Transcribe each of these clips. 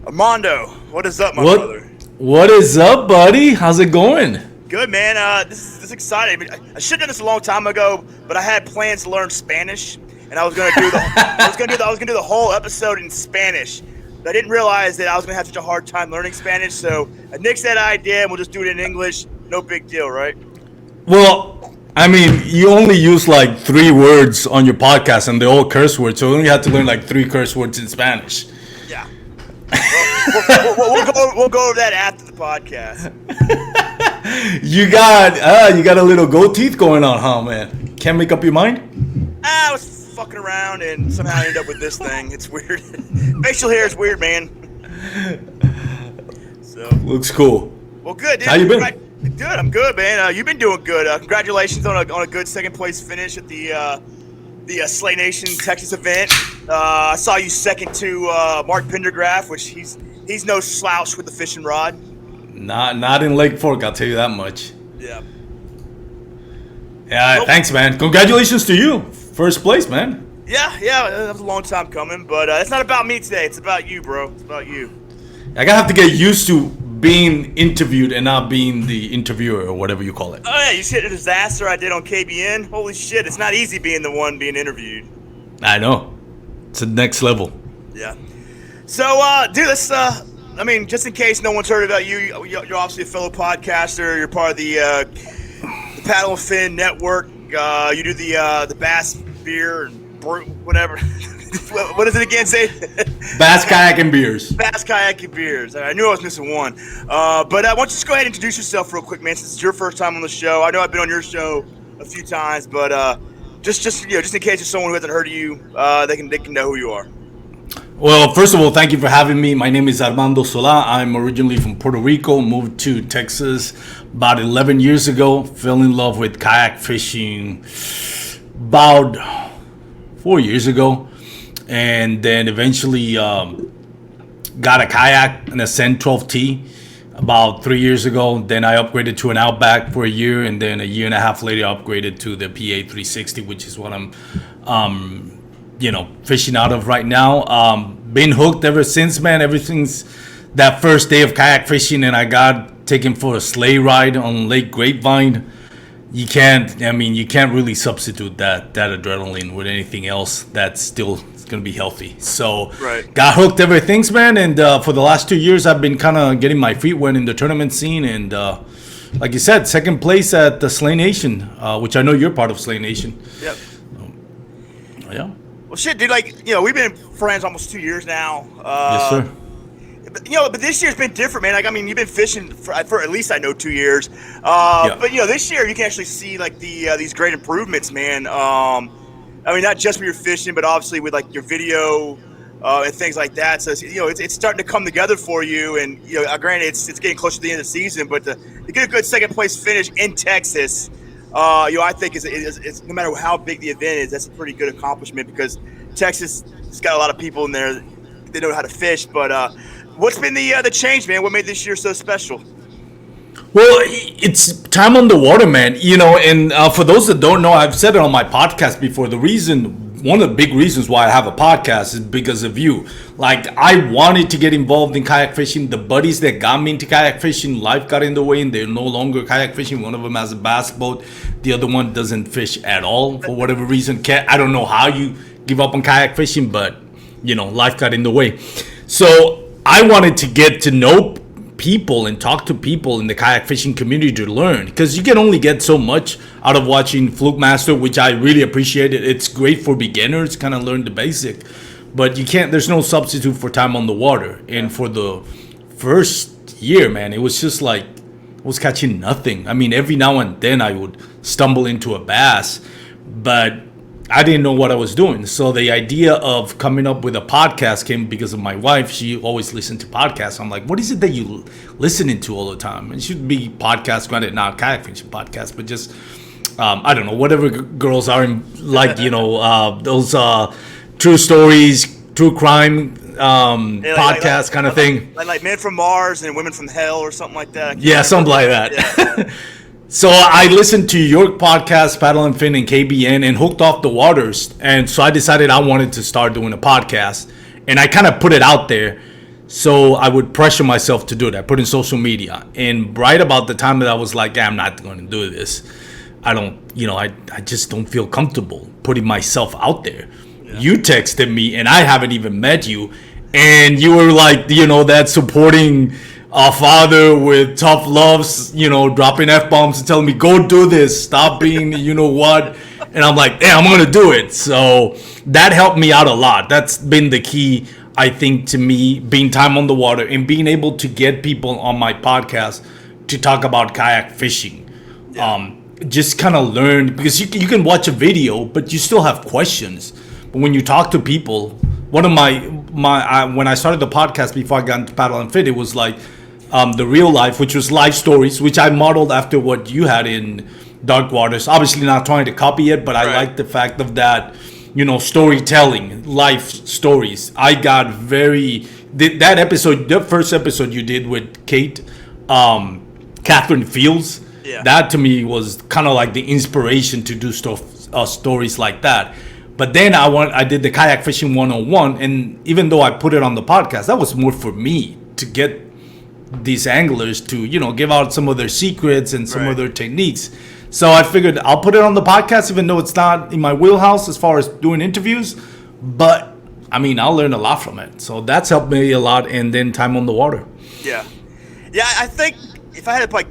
Armando, what is up, my What brother? what is up, buddy? How's it going? Good, man. This is exciting. I should have done this a long time ago, but I had plans to learn Spanish, and I was gonna do the whole episode in Spanish. But I didn't realize that I was gonna have such a hard time learning Spanish, so I nixed that idea, and we'll just do it in English. No big deal, right? Well, I mean, you only use like 3 words on your podcast, and they're all curse words. So you only have to learn like 3 curse words in Spanish. Yeah. We'll go over that after the podcast. You got a little gold teeth going on, huh, man? Can't make up your mind? I was fucking around and somehow I ended up with this thing. It's weird. Facial hair is weird, man. So Looks cool. well, good, dude. How you been? Good. I'm good, man. You've been doing good. Congratulations on a good second place finish at the Slay Nation Texas event. I saw you second to Mark Pendergraft, which he's no slouch with the fishing rod. Not in Lake Fork, I'll tell you that much. Yeah. Yeah, Nope. thanks, man. Congratulations to you. First place, man. Yeah. That was a long time coming, but it's not about me today. It's about you, bro. It's about you. I gotta have to get used to being interviewed and not being the interviewer or whatever you call it. Oh yeah, you see the disaster I did on KBN? Holy shit, it's not easy being the one being interviewed. I know. It's the next level. Yeah. So, dude, let's, just in case no one's heard about you, you're obviously a fellow podcaster. You're part of the Paddle and Fin Network. You do the Bass Beer and Brew, whatever. What is it again? Say Bass Kayak and Beers. Bass Kayak and Beers. I knew I was missing one. But why don't you just go ahead and introduce yourself real quick, man, since it's your first time on the show. I know I've been on your show a few times, but just in case there's someone who hasn't heard of you, they can know who you are. Well, first of all, thank you for having me. My name is Armando Sola. I'm originally from Puerto Rico, moved to Texas about 11 years ago. Fell in love with kayak fishing about 4 years ago. And then eventually got a kayak, an Ascent 12T, about 3 years ago. Then I upgraded to an Outback for a year, and then a year and a half later, I upgraded to the PA 360, which is what I'm, fishing out of right now. Been hooked ever since, man. Ever since that first day of kayak fishing, and I got taken for a sleigh ride on Lake Grapevine. You can't really substitute that adrenaline with anything else that's still going to be healthy. So Right. got hooked ever since, man. And for the last 2 years, I've been kind of getting my feet wet in the tournament scene. And like you said, second place at the Slay Nation, which I know you're part of Slay Nation. Yep. Yeah. Well, shit, dude. We've been friends almost 2 years now. Yes, sir. But this year's been different, man. You've been fishing for at least I know 2 years. Yeah. But this year you can actually see these great improvements, man. Not just with your fishing, but obviously with your video and things like that. So it's starting to come together for you. And granted, it's getting closer to the end of the season, but to get a good second place finish in Texas, I think is no matter how big the event is, that's a pretty good accomplishment because Texas has got a lot of people in there. They know how to fish, but. What's been the change, man? What made this year so special? Well, it's time on the water, man. And for those that don't know, I've said it on my podcast before. One of the big reasons why I have a podcast is because of you. I wanted to get involved in kayak fishing. The buddies that got me into kayak fishing, life got in the way, and they're no longer kayak fishing. One of them has a bass boat. The other one doesn't fish at all for whatever reason. I don't know how you give up on kayak fishing, but life got in the way. So I wanted to get to know people and talk to people in the kayak fishing community to learn, because you can only get so much out of watching Fluke Master, which I really appreciate it. It's great for beginners, kind of learn the basic, but there's no substitute for time on the water. And for the first year, man, it was just I was catching nothing. Every now and then I would stumble into a bass, but I didn't know what I was doing. So the idea of coming up with a podcast came because of my wife. She always listened to podcasts. I'm like, what is it that you listening to all the time? And it should be podcasts, granted not kayak fishing podcasts, but just I don't know, whatever girls are in, those true stories, true crime podcast kind of thing. Like Men from Mars and Women from Hell or something like that. Yeah, something like that. Yeah. So I listened to your podcast, Paddle and Fin and KBN, and hooked off the waters. And so I decided I wanted to start doing a podcast. And I kind of put it out there So I would pressure myself to do it. I put in social media. And right about the time that I was like, I'm not going to do this. I just don't feel comfortable putting myself out there. Yeah. You texted me and I haven't even met you. And you were like, that supporting a father with tough loves, dropping F-bombs and telling me, go do this. Stop being, what. And I'm like, I'm going to do it. So that helped me out a lot. That's been the key, I think, to me, being time on the water and being able to get people on my podcast to talk about kayak fishing. Yeah. Just kind of learn, because you can watch a video, but you still have questions. But when you talk to people, one of my when I started the podcast before I got into Paddle and Fit, it was like the real life, which was life stories, which I modeled after what you had in Dark Waters. Obviously not trying to copy it, but I like the fact of that, storytelling, life stories. I got that episode, the first episode you did with Kate, Catherine Fields. Yeah. That to me was kind of like the inspiration to do stories like that. But then I did the kayak fishing 101, and even though I put it on the podcast, that was more for me to get these anglers to, give out some of their secrets and some of their techniques. So I figured I'll put it on the podcast, even though it's not in my wheelhouse as far as doing interviews. But I'll learn a lot from it. So that's helped me a lot. And then time on the water. Yeah. I think if I had to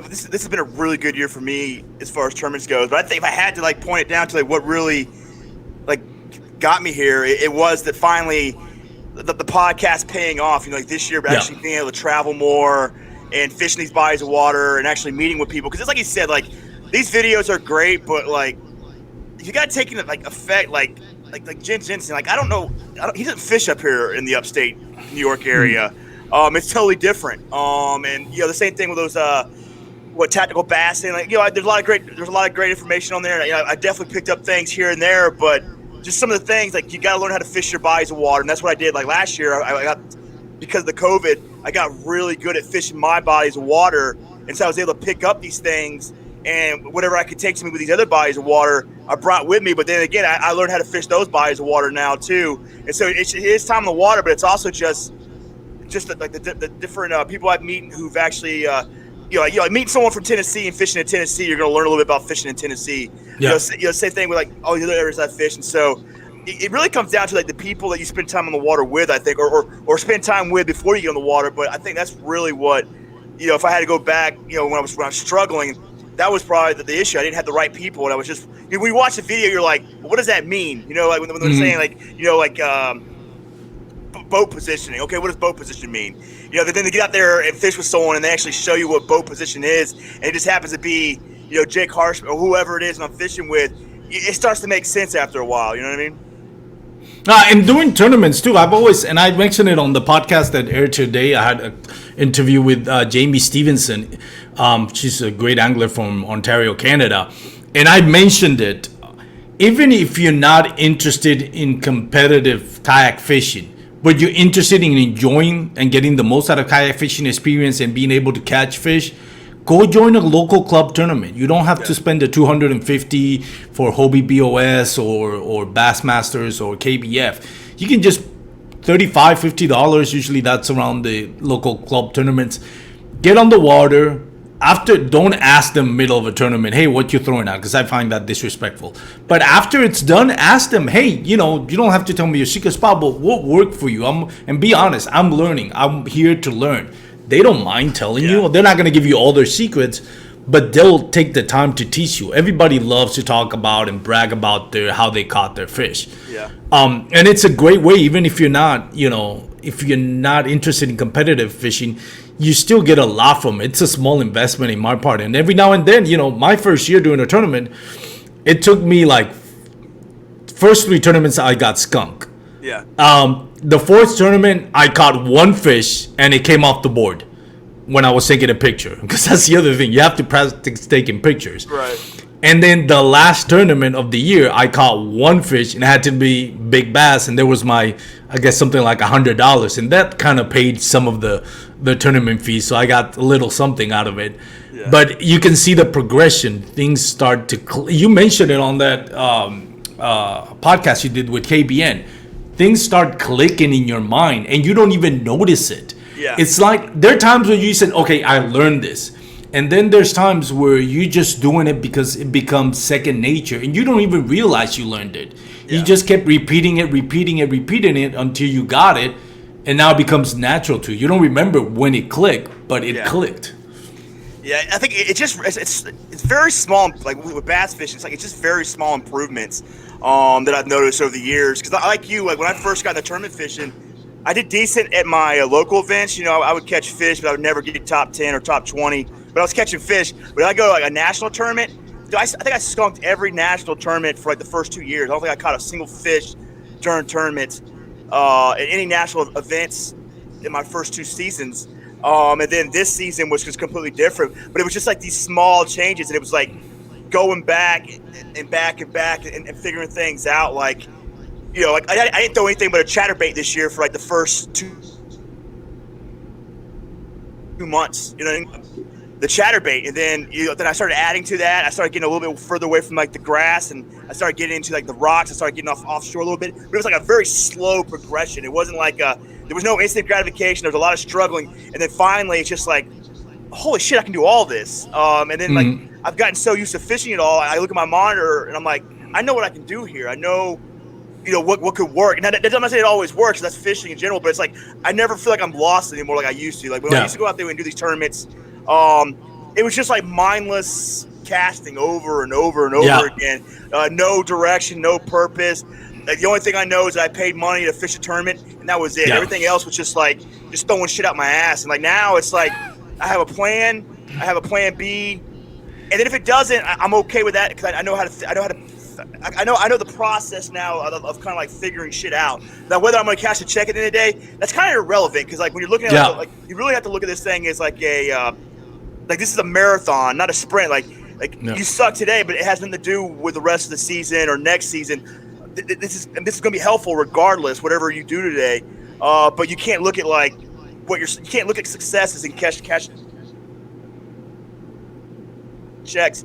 this has been a really good year for me as far as tournaments goes. But I think if I had to point it down to what really got me here, it was that finally the podcast paying off. This year, actually being able to travel more and fishing these bodies of water and actually meeting with people. Because it's like you said, these videos are great, but you got to take into effect, like Jen Jensen. I don't know, he doesn't fish up here in the upstate New York area. It's totally different. And the same thing with those tactical bassing. There's a lot of great information on there. I definitely picked up things here and there, but just some of the things you got to learn how to fish your bodies of water, and that's what I did. Last year, I got, because of the COVID, I got really good at fishing my bodies of water, and so I was able to pick up these things, and whatever I could take to me with these other bodies of water, I brought with me. But then again, I learned how to fish those bodies of water now too, and so it is time in the water, but it's also just the different people I've met who've actually. Meeting someone from Tennessee and fishing in Tennessee, you're going to learn a little bit about fishing in Tennessee. Yeah. Same thing with the other areas I fish, and so it really comes down to the people that you spend time on the water with, I think, or spend time with before you get on the water. But I think that's really what, if I had to go back, when I was struggling, that was probably the issue. I didn't have the right people, and I was just when you watch the video, you're like, well, what does that mean? When they're saying boat positioning. Okay, what does boat position mean? Then they get out there and fish with someone and they actually show you what boat position is, and it just happens to be, Jake Harshman or whoever it is and I'm fishing with. It starts to make sense after a while, you know what I mean? And doing tournaments too, and I mentioned it on the podcast that aired today. I had an interview with Jamie Stevenson. She's a great angler from Ontario, Canada. And I mentioned it, even if you're not interested in competitive kayak fishing, but you're interested in enjoying and getting the most out of kayak fishing experience and being able to catch fish, go join a local club tournament. You don't have to spend the $250 for Hobie BOS or Bassmasters or KBF. You can just $35, $50. Usually that's around the local club tournaments. Get on the water. Don't ask them middle of a tournament, hey, what you throwing out? Because I find that disrespectful. But after it's done, ask them, hey, you don't have to tell me your secret spot, but what worked for you? And be honest, I'm learning. I'm here to learn. They don't mind telling you. They're not going to give you all their secrets, but they'll take the time to teach you. Everybody loves to talk about and brag about how they caught their fish. Yeah. And it's a great way, even if you're not, if you're not interested in competitive fishing, you still get a lot from it. It's a small investment in my part. And every now and then, my first year doing a tournament, it took me first 3 tournaments I got skunk. Yeah. The 4th tournament, I caught 1 fish and it came off the board when I was taking a picture. Because that's the other thing. You have to practice taking pictures. Right. And then the last tournament of the year, I caught 1 fish and it had to be big bass. And there was something like $100. And that kind of paid some of the tournament fees. So I got a little something out of it. Yeah. But you can see the progression. Things start to... You mentioned it on that podcast you did with KBN. things start clicking in your mind and you don't even notice it. Yeah. It's like there are times where you said, okay, I learned this. And then there's times where you're just doing it because it becomes second nature and you don't even realize you learned it. You just kept repeating it until you got it. And now it becomes natural to you. You don't remember when it clicked, but it clicked. Yeah, I think it's very small. Like with bass fishing, it's just very small improvements that I've noticed over the years. Because like you, like when I first got into tournament fishing, I did decent at my local events. I would catch fish, but I would never get top 10 or top 20. But I was catching fish. But I go to like a national tournament. I think I skunked every national tournament for like the first 2 years. I don't think I caught a single fish during tournaments at any national events in my first 2 seasons. And then this season was just completely different. But it was just like these small changes, and it was like going back and back and figuring things out. Like, like I didn't throw anything but a chatterbait this year for like the first 2 months. The chatterbait, and then then I started adding to that. I started getting a little bit further away from like the grass, and I started getting into like the rocks. I started getting offshore a little bit, but it was like a very slow progression. It wasn't like there was no instant gratification. There was a lot of struggling, and then finally it's just like, holy shit, I can do all this. And then like I've gotten so used to fishing it all. I look at my monitor and I'm like, I know what I can do here. I know, what could work. And I'm not saying it always works. That's fishing in general, but it's like I never feel like I'm lost anymore like I used to. Like when I used to go out there and do these tournaments. It was just like mindless casting over and over and over again. No direction, no purpose. Like the only thing I know is that I paid money to fish a tournament, and that was it. Everything else was just throwing shit out my ass. And like now it's like I have a plan, I have a plan B, and then if it doesn't, I'm okay with that because I know I know the process now of kind of like figuring shit out. Now whether I'm going to cash a check at the end of the day, that's kind of irrelevant because like when you're looking at it, like you really have to look at this thing as like a like this is a marathon, not a sprint. Like you suck today, but it has nothing to do with the rest of the season or next season. This is going to be helpful regardless, whatever you do today. But you can't look at like you can't look at successes and cash checks.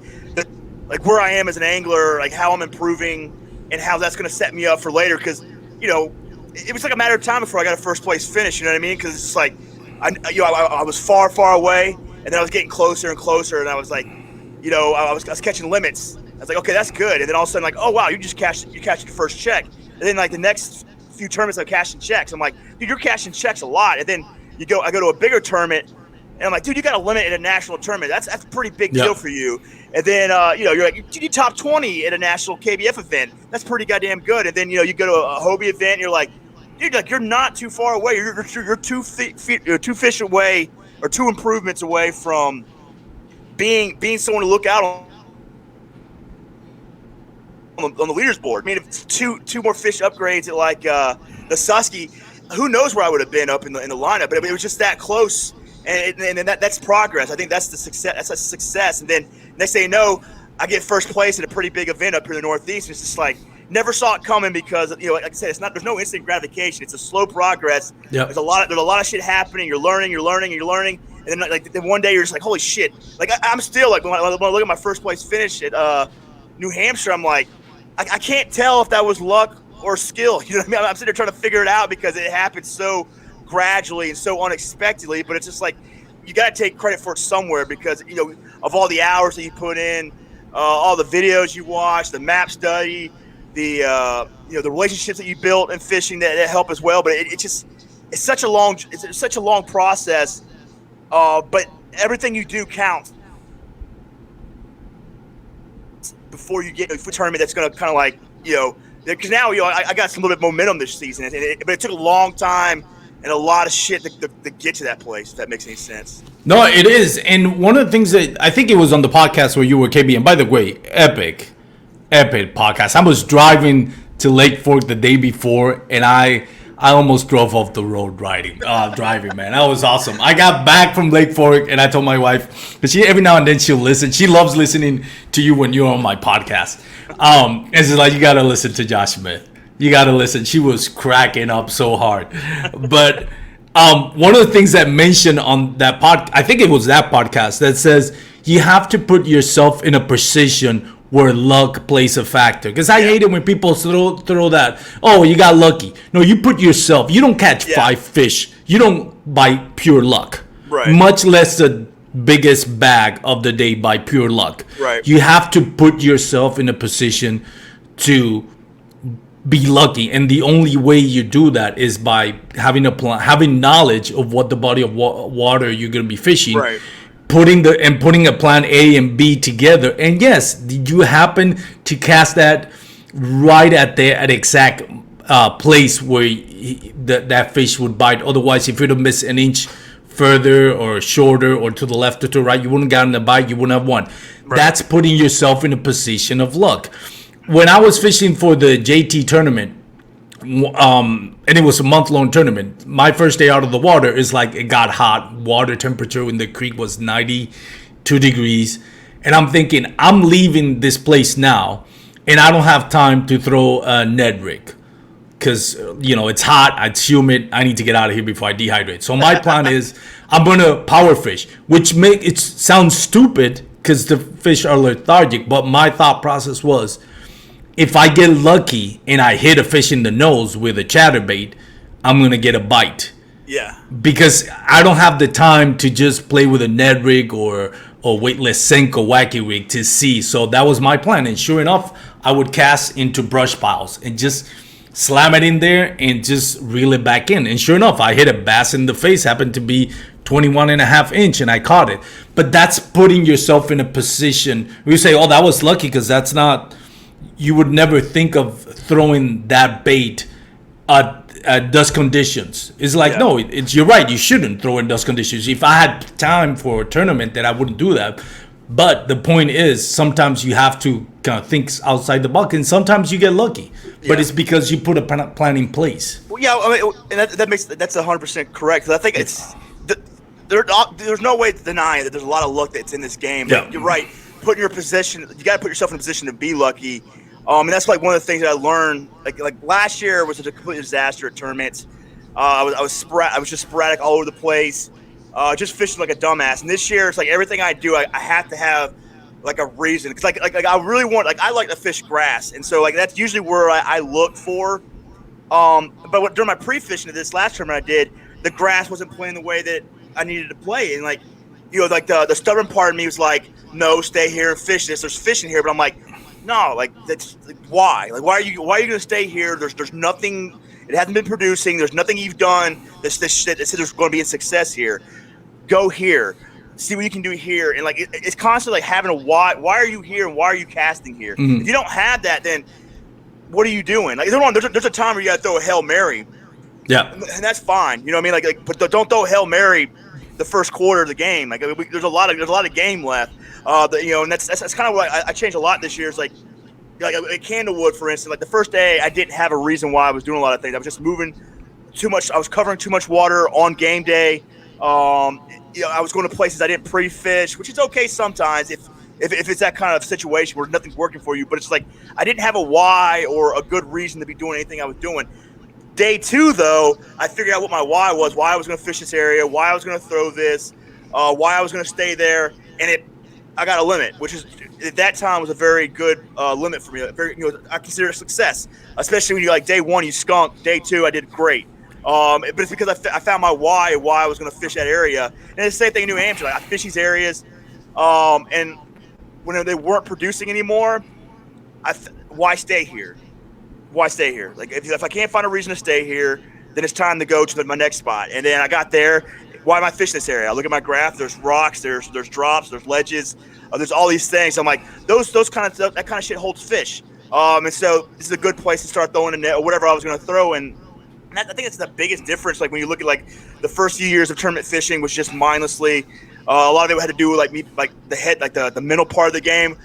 Like where I am as an angler, like how I'm improving, and how that's going to set me up for later. Because it was like a matter of time before I got a first place finish. You know what I mean? Because it's like I was far away. And then I was getting closer and closer, and I was like, I was catching limits. I was like, okay, that's good. And then all of a sudden, like, oh wow, you cashed your first check. And then like the next few tournaments, I'm cashing checks. I'm like, dude, you're cashing checks a lot. And then I go to a bigger tournament, and I'm like, dude, you got a limit at a national tournament. That's a pretty big deal for you. And then you're like, you top 20 at a national KBF event. That's pretty goddamn good. And then you go to a Hobie event, and you're like, dude, like you're not too far away. You're 2 fish away. Or 2 improvements away from being someone to look out on the leaders board. I mean, if it's two more fish upgrades at like the Susky, who knows where I would have been up in the lineup? But it was just that close, and that's progress. I think that's the success. That's a success. And then next thing you know, I get first place at a pretty big event up here in the Northeast. It's just like never saw it coming because like I said, there's no instant gratification. It's a slow progress. Yep. There's a lot of shit happening. You're learning, and then like then one day you're just like, holy shit! Like I'm still like when I look at my first place finish at New Hampshire, I'm like, I can't tell if that was luck or skill. You know what I mean? I'm sitting there trying to figure it out because it happened so gradually and so unexpectedly. But it's just like you got to take credit for it somewhere because of all the hours that you put in, all the videos you watch, the map study. The relationships that you built in fishing that help as well, but it's such a long process. But everything you do counts before you get to a tournament that's going to kind of like because now I got some little bit of momentum this season, but it took a long time and a lot of shit to get to that place. If that makes any sense. No, it is, and one of the things that I think it was on the podcast where you were KB, and by the way, epic podcast. I was driving to Lake Fork the day before, and I almost drove off the road driving, man. That was awesome. I got back from Lake Fork, and I told my wife, because every now and then she'll listen. She loves listening to you when you're on my podcast. And she's like, you got to listen to Josh Smith. You got to listen. She was cracking up so hard. But one of the things that mentioned on that I think it was that podcast that says you have to put yourself in a position where luck plays a factor. Because I Yeah. hate it when people throw that, oh, you got lucky. No, you put yourself. You don't catch Yeah. 5 fish. You don't by pure luck. Right. Much less the biggest bag of the day by pure luck. Right. You have to put yourself in a position to be lucky, and the only way you do that is by having a plan, having knowledge of what the body of water you're going to be fishing, Right. putting a plan A and B together. And yes, did you happen to cast that right at the exact place where that fish would bite? Otherwise, if you'd have missed an inch further or shorter or to the left or to the right, you wouldn't have gotten a bite. You wouldn't have won. Right. That's putting yourself in a position of luck. When I was fishing for the JT tournament, and it was a month-long tournament, my first day out of the water is like it got hot. Water temperature in the creek was 92 degrees. And I'm thinking, I'm leaving this place now, and I don't have time to throw a Ned rig. Because, it's hot, it's humid, I need to get out of here before I dehydrate. So my plan is I'm going to power fish, which it sounds stupid because the fish are lethargic. But my thought process was, if I get lucky and I hit a fish in the nose with a chatterbait, I'm going to get a bite. Yeah. Because I don't have the time to just play with a Ned rig or weightless Senko wacky rig to see. So that was my plan. And sure enough, I would cast into brush piles and just slam it in there and just reel it back in. And sure enough, I hit a bass in the face, happened to be 21 and a half inch, and I caught it. But that's putting yourself in a position where you say, oh, that was lucky, because that's not, you would never think of throwing that bait at dust conditions. It's like, Yeah. no, you're right, you shouldn't throw in dust conditions. If I had time for a tournament, then I wouldn't do that. But the point is, sometimes you have to kind of think outside the box, and sometimes you get lucky. But Yeah. it's because you put a plan in place. Well, yeah, I mean, and that's 100% correct. 'Cause I think there's no way to deny that there's a lot of luck that's in this game. Yeah. Like, you're right. Put your position. You got to put yourself in a position to be lucky. And that's like one of the things that I learned. Like last year was a complete disaster at tournaments. I was just sporadic all over the place. Just fishing like a dumbass. And this year, it's like everything I do, I have to have like a reason. Cause like I really want, like, I like to fish grass, and so like that's usually where I look for. But during my pre-fishing of this last tournament I did, the grass wasn't playing the way that I needed to play, and like, like the stubborn part of me was like, no, stay here and fish this. There's fishing here, but I'm like, no, like that's like, why? Like why are you going to stay here? There's nothing. It hasn't been producing. There's nothing you've done. This shit that says there's going to be a success here. Go here, see what you can do here, and like it's constantly like having a why. Why are you here, and why are you casting here? Mm-hmm. If you don't have that, then what are you doing? Like there's a time where you got to throw a Hail Mary, Yeah. and that's fine. You know what I mean? Like but don't throw a Hail Mary the first quarter of the game. Like there's a lot of game left. And that's kind of what I changed a lot this year. It's like at Candlewood, for instance. Like the first day, I didn't have a reason why I was doing a lot of things. I was just moving too much. I was covering too much water on game day. I was going to places I didn't pre-fish, which is okay sometimes if it's that kind of situation where nothing's working for you. But it's like I didn't have a why or a good reason to be doing anything I was doing. Day 2, though, I figured out what my why was, why I was going to fish this area, why I was going to throw this, why I was going to stay there, and I got a limit, which is at that time was a very good limit for me. I consider it a success, especially when you like day 1 you skunked, day 2 I did great. But it's because I found my why I was going to fish that area. And it's the same thing in New Hampshire. Like I fish these areas, and when they weren't producing anymore, why stay here? Why stay here? Like if I can't find a reason to stay here, then it's time to go to my next spot. And then I got there. Why am I fishing this area? I look at my graph. There's rocks. There's drops. There's ledges. There's all these things. I'm like, that kind of shit holds fish. And so this is a good place to start throwing a net or whatever I was going to throw in. And I think it's the biggest difference. Like when you look at like the first few years of tournament fishing was just mindlessly. A lot of it had to do with like me, like the head, like the mental part of the game.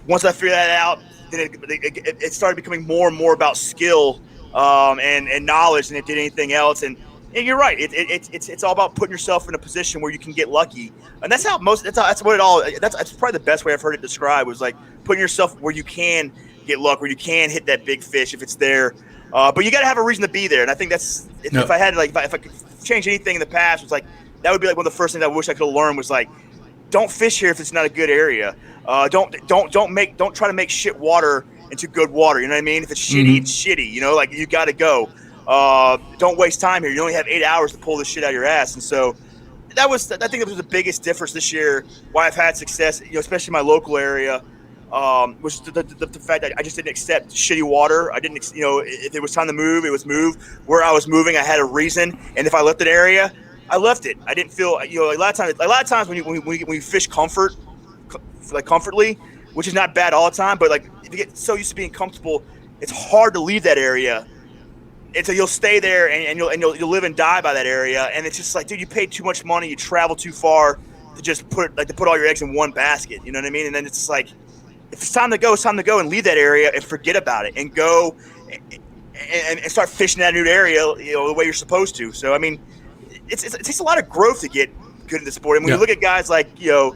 Once I figured that out, then it started becoming more and more about skill and knowledge than it did anything else. And you're right. It's all about putting yourself in a position where you can get lucky. And that's probably the best way I've heard it described was like putting yourself where you can get luck, where you can hit that big fish if it's there. But you got to have a reason to be there, and I think that's if I could change anything in the past, it's like that would be like one of the first things I wish I could have learned was like don't fish here if it's not a good area. Don't try to make shit water into good water. You know what I mean? If it's shitty, it's shitty. You know, like you got to go. Don't waste time here. You only have 8 hours to pull this shit out of your ass. And so I think that was the biggest difference this year. Why I've had success, you know, especially in my local area, was the fact that I just didn't accept shitty water. I didn't, you know, if it was time to move, it was move. Where I was moving, I had a reason, and if I left an area, I left it. I didn't feel, you know, like a lot of times when you fish comfortably, which is not bad all the time, but like if you get so used to being comfortable, it's hard to leave that area. And so you'll stay there and you'll live and die by that area. And it's just like, dude, you paid too much money, you travel too far to just put all your eggs in one basket. You know what I mean? And then it's like, if it's time to go, and leave that area and forget about it and go and start fishing that new area, you know, the way you're supposed to. So I mean, it takes a lot of growth to get good at the sport. And when you look at guys like, you know,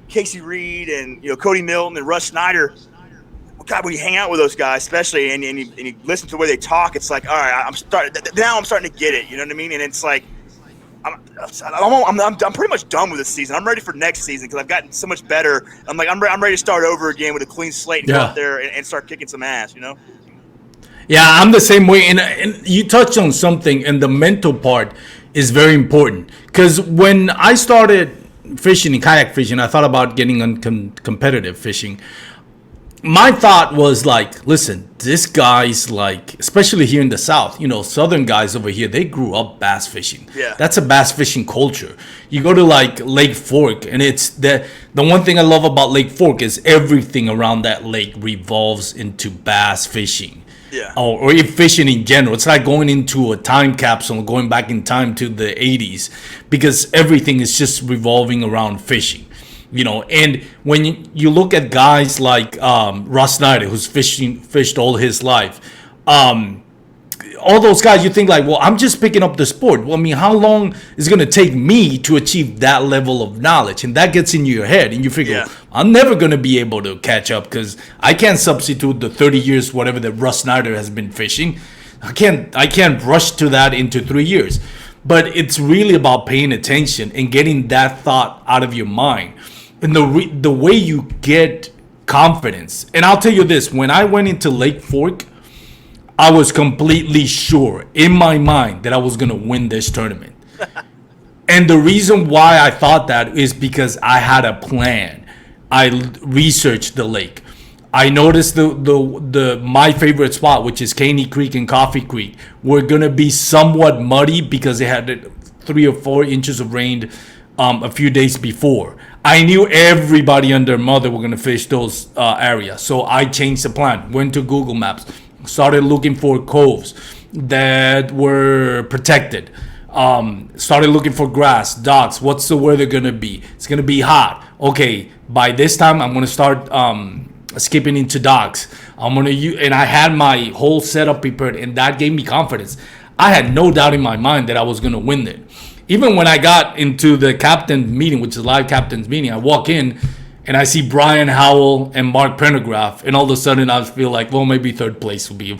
Casey Reed and, you know, Cody Milton and Russ Snyder, God, when you hang out with those guys, especially, and you listen to the way they talk, it's like, all right, I'm starting to get it. You know what I mean? And it's like, I'm pretty much done with this season. I'm ready for next season because I've gotten so much better. I'm ready to start over again with a clean slate and go out there and start kicking some ass. You know? Yeah, I'm the same way. And you touched on something, and the mental part is very important. Because when I started fishing, kayak fishing, I thought about getting on competitive fishing. My thought was like, listen, this guy's like, especially here in the South, you know, Southern guys over here, they grew up bass fishing. Yeah. That's a bass fishing culture. You go to like Lake Fork, and it's the one thing I love about Lake Fork is everything around that lake revolves into bass fishing. Yeah. Or fishing in general. It's like going into a time capsule, going back in time to the 80s, because everything is just revolving around fishing. You know, and when you look at guys like Russ Snyder, who's fished all his life, all those guys, you think like, well, I'm just picking up the sport. Well, I mean, how long is it going to take me to achieve that level of knowledge? And that gets in your head, and you figure, I'm never going to be able to catch up because I can't substitute the 30 years, whatever that Russ Snyder has been fishing. I can't rush to that into 3 years. But it's really about paying attention and getting that thought out of your mind. And the way you get confidence. And I'll tell you this, when I went into Lake Fork, I was completely sure in my mind that I was going to win this tournament. And the reason why I thought that is because I had a plan. I researched the lake. I noticed the my favorite spot, which is Caney Creek and Coffee Creek, were going to be somewhat muddy because they had 3 or 4 inches of rain a few days before. I knew everybody and their mother were going to fish those areas. So I changed the plan, went to Google Maps, started looking for coves that were protected, started looking for grass, docks. What's the weather going to be? It's going to be hot. Okay, by this time, I'm going to start skipping into docks. And I had my whole setup prepared, and that gave me confidence. I had no doubt in my mind that I was going to win it. Even when I got into the captain's meeting, which is live captain's meeting, I walk in and I see Brian Howell and Mark Pendergraft, and all of a sudden I feel like, well, maybe third place will be.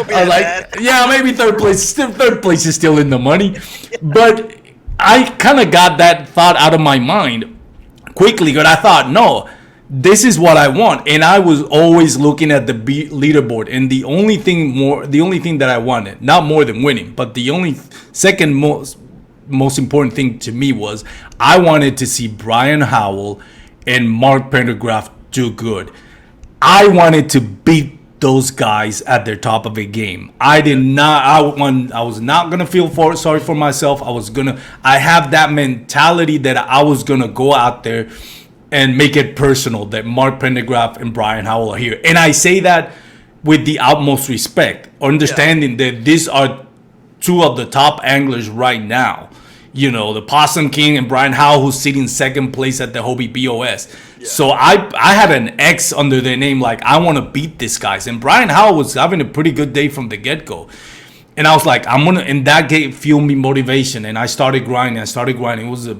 I like, yeah, maybe third place. Third place is still in the money, but I kind of got that thought out of my mind quickly. But I thought, no, this is what I want, and I was always looking at the leaderboard, and the only thing that I wanted, not more than winning, but the only second most important thing to me was I wanted to see Brian Howell and Mark Pendergraft do good. I wanted to beat those guys at their top of a game. I was not gonna feel sorry for myself. I have that mentality that I was gonna go out there and make it personal that Mark Pendergraft and Brian Howell are here. And I say that with the utmost respect, understanding that these are 2 of the top anglers right now. You know, the Possum King and Brian Howell, who's sitting second place at the Hobie BOS. Yeah. So I had an X under their name, like, I want to beat these guys. And Brian Howell was having a pretty good day from the get-go. And I was like, and that fueled me motivation. And I started grinding. It was the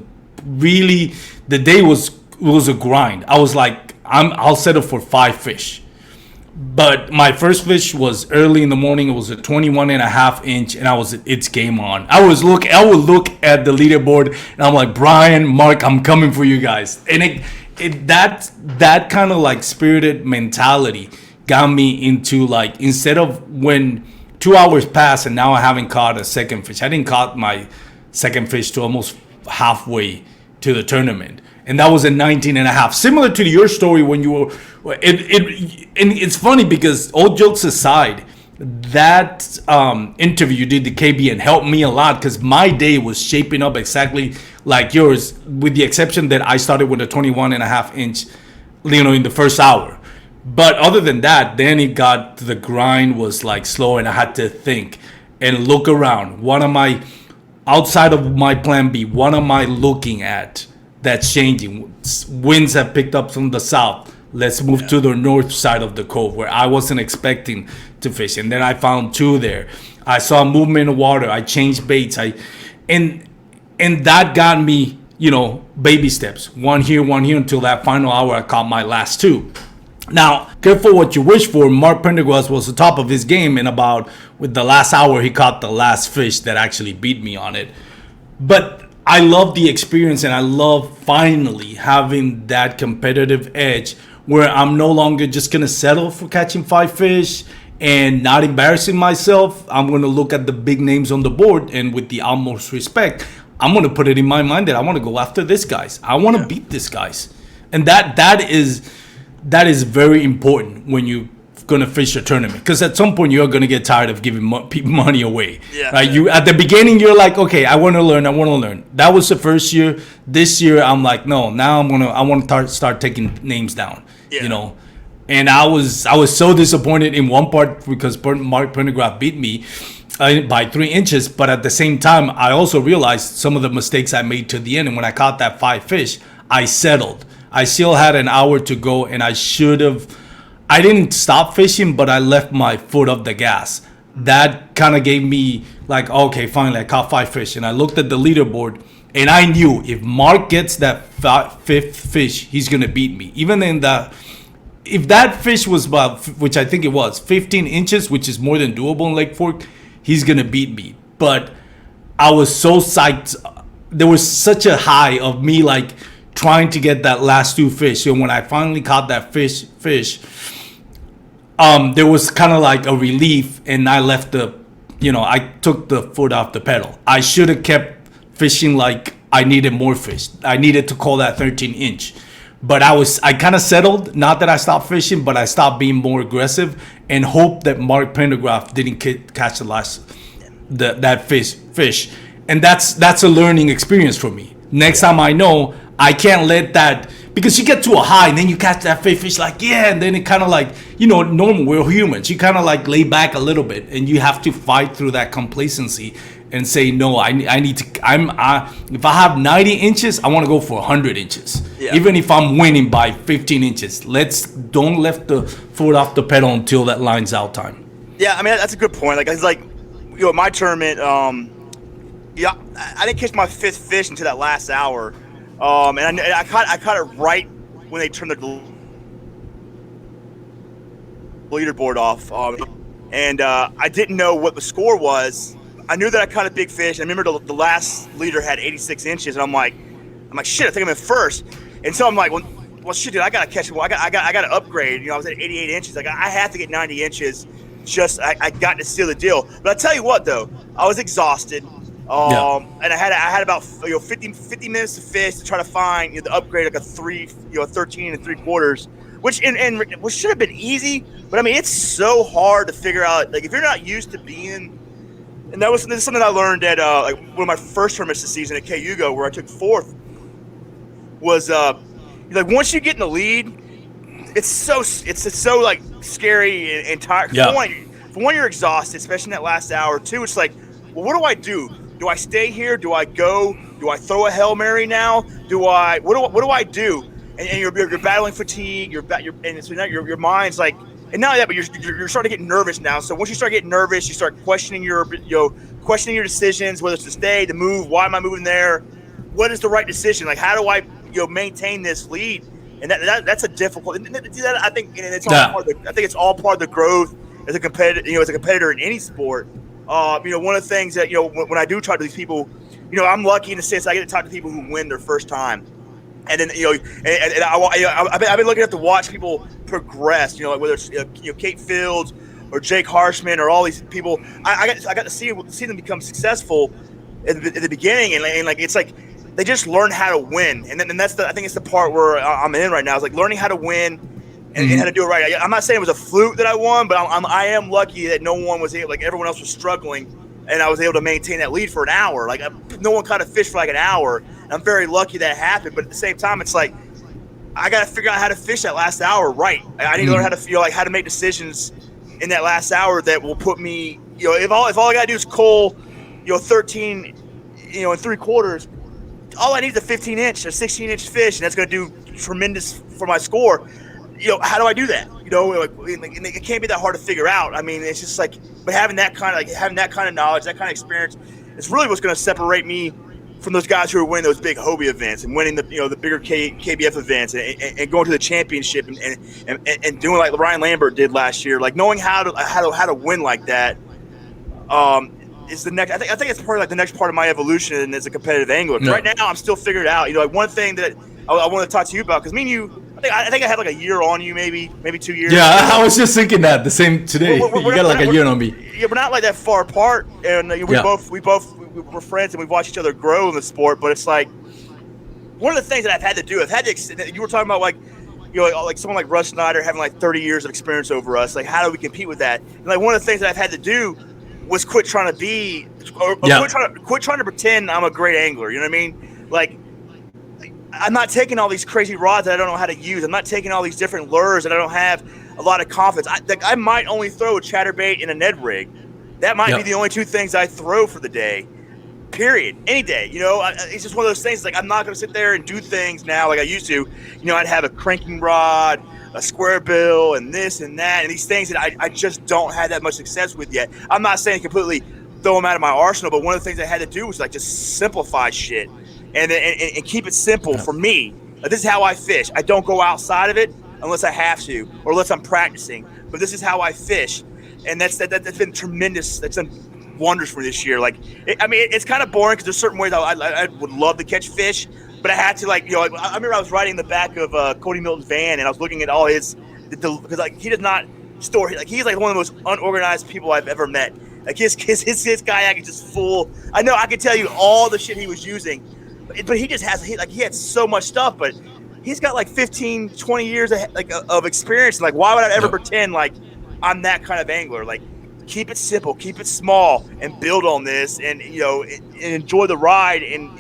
day was a grind. I was like, I'll settle for 5 fish. But my first fish was early in the morning. It was a 21 and a half inch, and it's game on. I would look at the leaderboard, and I'm like, Brian, Mark, I'm coming for you guys. And that kind of like spirited mentality got me into like, instead of when 2 hours passed and now I haven't caught a second fish. I didn't caught my second fish to almost halfway to the tournament, and that was a 19 and a half, similar to your story when you were and it's funny because, all jokes aside, that interview you did to KBN helped me a lot, because my day was shaping up exactly like yours, with the exception that I started with a 21 and a half inch, in the first hour. But other than that, then it got, the grind was like slow, and I had to think and look around. What am I, outside of my plan B, what am I looking at that's changing? Winds have picked up from the south. Let's move to the north side of the cove, where I wasn't expecting to fish. And then I found two there. I saw movement of water. I changed baits. And that got me, baby steps. One here, until that final hour I caught my last two. Now, careful what you wish for. Mark Pendergrass was the top of his game, and with the last hour, he caught the last fish that actually beat me on it. But I love the experience, and I love finally having that competitive edge, where I'm no longer just going to settle for catching 5 fish and not embarrassing myself. I'm going to look at the big names on the board, and with the utmost respect, I'm going to put it in my mind that I want to go after this guys. I want to beat this guys. And that is very important when you're going to fish a tournament, because at some point you're going to get tired of giving people money away. Yeah. Right? You, at the beginning, you're like, okay, I want to learn. That was the first year. This year, I'm like, no, now I want to start taking names down. Yeah. And I was so disappointed in one part, because Mark Pendergrass beat me by 3 inches. But at the same time, I also realized some of the mistakes I made to the end. And when I caught that 5 fish, I settled. I still had an hour to go, and I didn't stop fishing, but I left my foot off the gas. That kind of gave me like, okay, finally I caught 5 fish. And I looked at the leaderboard, and I knew if Mark gets that 5th fish, he's going to beat me. Even if that fish was about, which I think it was, 15 inches, which is more than doable in Lake Fork, he's going to beat me. But I was so psyched. There was such a high of me like trying to get that last 2 fish. So when I finally caught that fish, there was kind of like a relief, and I left I took the foot off the pedal. I should have kept fishing like I needed more fish. I needed to call that 13 inch. But I kind of settled. Not that I stopped fishing, but I stopped being more aggressive, and hope that Mark Pendergrass didn't catch that fish. And that's a learning experience for me. Next time I know, I can't let that, because you get to a high and then you catch that fish like, yeah, and then it kind of like, normal, we're humans. You kind of like lay back a little bit, and you have to fight through that complacency and say, no, I need to, if I have 90 inches, I want to go for 100 inches. Yeah. Even if I'm winning by 15 inches, don't lift the foot off the pedal until that line's out time. Yeah, I mean, that's a good point. Like, it's like, my tournament, I didn't catch my 5th fish until that last hour. And I caught it right when they turned the leaderboard off. And I didn't know what the score was. I knew that I caught a big fish. I remember the last leader had 86 inches, and I'm like, shit, I think I'm in first. And so I'm like, well, shit, dude, I gotta catch it. Well, I got to upgrade. I was at 88 inches. Like, I have to get 90 inches. I got to seal the deal. But I tell you what, though, I was exhausted. And I had about 50 minutes to fish to try to find the upgrade, like a 13 3/4, which should have been easy. But I mean, it's so hard to figure out. Like, if you're not used to being, and this is something I learned at like one of my first tournaments this season at Cayuga, where I took 4th, was like once you get in the lead, it's so like scary and tired. Yeah. For one, you're exhausted, especially in that last hour. 2, it's like, well, what do I do? Do I stay here? Do I go? Do I throw a Hail Mary now? What do I do? And you're battling fatigue. So now your mind's like, and not that, but you're starting to get nervous now. So once you start getting nervous, you start questioning your decisions, whether it's to stay, to move. Why am I moving there? What is the right decision? Like, how do I maintain this lead? and that's a difficult. I think it's all Yeah. part of I think it's all part of the growth as a competitor. As a competitor in any sport. One of the things that when I do talk to these people, I'm lucky in the sense I get to talk to people who win their first time. And then I've been looking at to watch people progress. Like whether it's Kate Fields or Jake Harshman or all these people. I got to see them become successful at the beginning, and like it's like they just learn how to win, and that's I think it's the part where I'm in right now. It's like learning how to win and how to do it right. I'm not saying it was a fluke that I won, but I am lucky that no one was able, like everyone else was struggling, and I was able to maintain that lead for an hour. Like no one caught a fish for like an hour. And I'm very lucky that happened, but at the same time, it's like I got to figure out how to fish that last hour right. I need to learn how to feel like how to make decisions in that last hour that will put me. If all I got to do is coal, 13, and 3/4. All I need is a 15-inch, a 16-inch fish, and that's going to do tremendous for my score. How do I do that? It can't be that hard to figure out. I mean, it's just like, but having that kind of knowledge, that kind of experience, is really what's going to separate me from those guys who are winning those big Hobie events and winning the bigger KBF events and going to the championship and doing like Ryan Lambert did last year, like knowing how to win like that. Is the next. I think it's probably like the next part of my evolution as a competitive angler. Yeah. Right now, I'm still figuring it out. Like one thing that I want to talk to you about, because me and you, I think I had like a year on you, maybe 2 years. Yeah, I was just thinking that the same today. You got like a year on me. Yeah, we're not like that far apart, and we're friends, and we've watched each other grow in the sport. But it's like one of the things that I've had to do. You were talking about like someone like Russ Snyder having like 30 years of experience over us. Like, how do we compete with that? And like one of the things that I've had to do was quit trying to pretend I'm a great angler. You know what I mean? Like, I'm not taking all these crazy rods that I don't know how to use. I'm not taking all these different lures that I don't have a lot of confidence. I might only throw a chatterbait and a Ned rig. That might be the only two things I throw for the day. Period. Any day. It's just one of those things. Like, I'm not going to sit there and do things now like I used to. I'd have a cranking rod, a square bill, and this and that, and these things that I just don't have that much success with yet. I'm not saying completely throw them out of my arsenal, but one of the things I had to do was like just simplify shit and keep it simple for me. This is how I fish. I don't go outside of it unless I have to or unless I'm practicing. But this is how I fish, and that's been tremendous. That's been wonders for this year. Like, it's kind of boring because there's certain ways I would love to catch fish. But I had to, I remember I was riding in the back of Cody Milton's van, and I was looking at all his, because like he does not store, like he's like one of the most unorganized people I've ever met. Like his kayak is just full. I know I can tell you all the shit he was using, but he just has he had so much stuff, but he's got like 15, 20 years of experience. Like, why would I ever pretend like I'm that kind of angler? Like, keep it simple, keep it small, and build on this, and and enjoy the ride and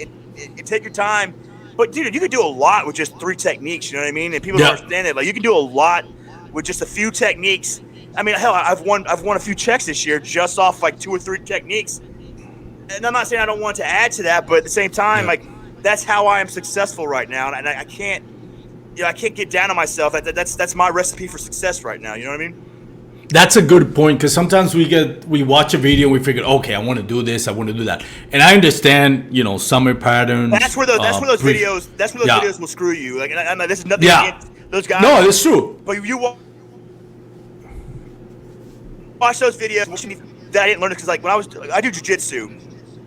take your time. But dude, you can do a lot with just 3 techniques. You know what I mean? And people don't understand it. Like, you can do a lot with just a few techniques. I mean, hell, I've won a few checks this year just off like 2 or 3 techniques. And I'm not saying I don't want to add to that, but at the same time, like, that's how I am successful right now, and I can't, I can't get down on myself. That's my recipe for success right now. You know what I mean? That's a good point, because sometimes we watch a video and we figure, okay, I want to do this, I want to do that, and I understand, summer patterns. That's where those videos will screw you. Like, this is nothing against those guys. No, it's true. But you watch those videos that I didn't learn it, because like when I do jiu-jitsu,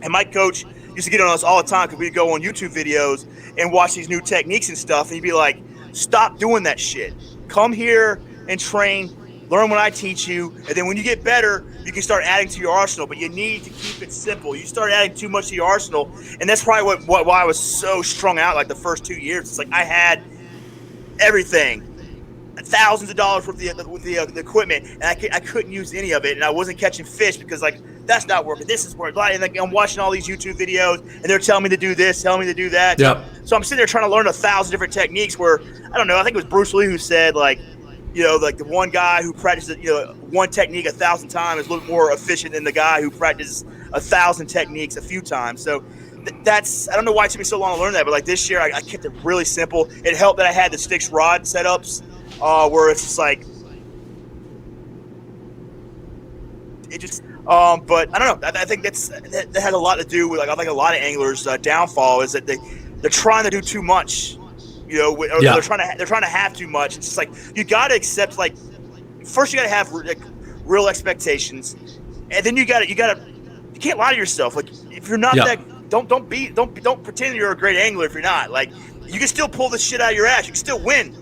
and my coach used to get on us all the time because we'd go on YouTube videos and watch these new techniques and stuff, and he'd be like, stop doing that shit. Come here and train. Learn what I teach you, and then when you get better, you can start adding to your arsenal. But you need to keep it simple. You start adding too much to your arsenal, and that's probably why I was so strung out like the first 2 years. It's like I had everything, thousands of dollars with the equipment, and I couldn't use any of it, and I wasn't catching fish because like that's not working. This is working. And like, I'm watching all these YouTube videos, and they're telling me to do this, telling me to do that. Yep. So I'm sitting there trying to learn 1,000 different techniques. Where I don't know. I think it was Bruce Lee who said like, like the one guy who practices, one technique 1,000 times is a little more efficient than the guy who practices 1,000 techniques a few times. So that's, I don't know why it took me so long to learn that, but like this year I kept it really simple. It helped that I had the Sticks rod setups where it's just like, it just, but I don't know. I think that has a lot to do with, like, I think a lot of anglers' downfall is that they're trying to do too much. You know, or Yeah. they're trying to have too much. It's just like you got to accept, like, first you got to have like real expectations, and then you can't lie to yourself. Like, if you're not Yeah. don't pretend you're a great angler if you're not. Like, you can still pull this shit out of your ass. You can still win,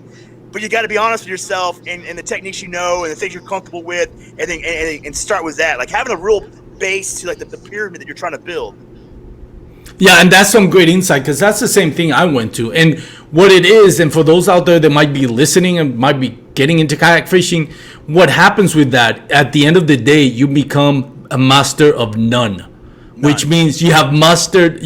but you got to be honest with yourself and the techniques you know and the things you're comfortable with, and then and start with that. Like, having a real base to like the pyramid that you're trying to build. Yeah, and that's some great insight because that's the same thing I went to. And what it is, and for those out there that might be listening and might be getting into kayak fishing, what happens with that, at the end of the day, you become a master of none. Which means you have mastered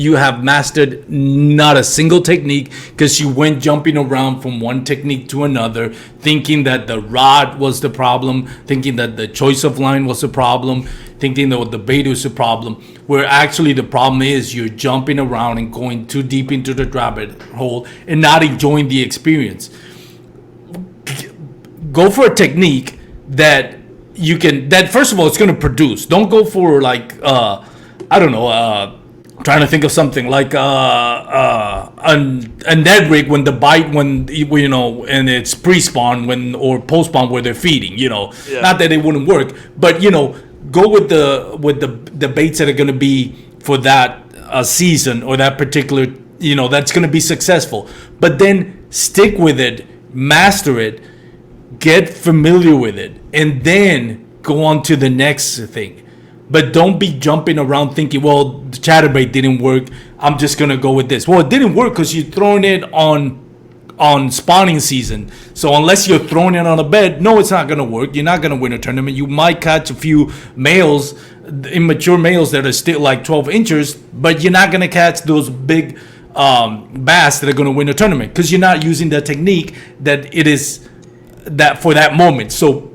not a single technique because you went jumping around from one technique to another, thinking that the rod was the problem, thinking that the choice of line was the problem, thinking that the bait was the problem, where actually the problem is you're jumping around and going too deep into the rabbit hole and not enjoying the experience. Go for a technique that you can, that first of all, it's going to produce. Don't go for like, I don't know, trying to think of something like a Ned rig when the bite, when you know, and it's pre-spawn or post-spawn where they're feeding, you know. Yeah. Not that it wouldn't work, but you know, go with the baits that are going to be for that season or that particular, you know, that's going to be successful. But then stick with it, master it, get familiar with it, and then go on to the next thing. But don't be jumping around thinking, well, the chatterbait didn't work, I'm just gonna go with this. Well, it didn't work because you're throwing it on spawning season. So unless you're throwing it on a bed, no, it's not gonna work. You're not gonna win a tournament. You might catch a few males, immature males that are still like 12 inches, but you're not gonna catch those big bass that are gonna win a tournament because you're not using the technique that it is that for that moment. So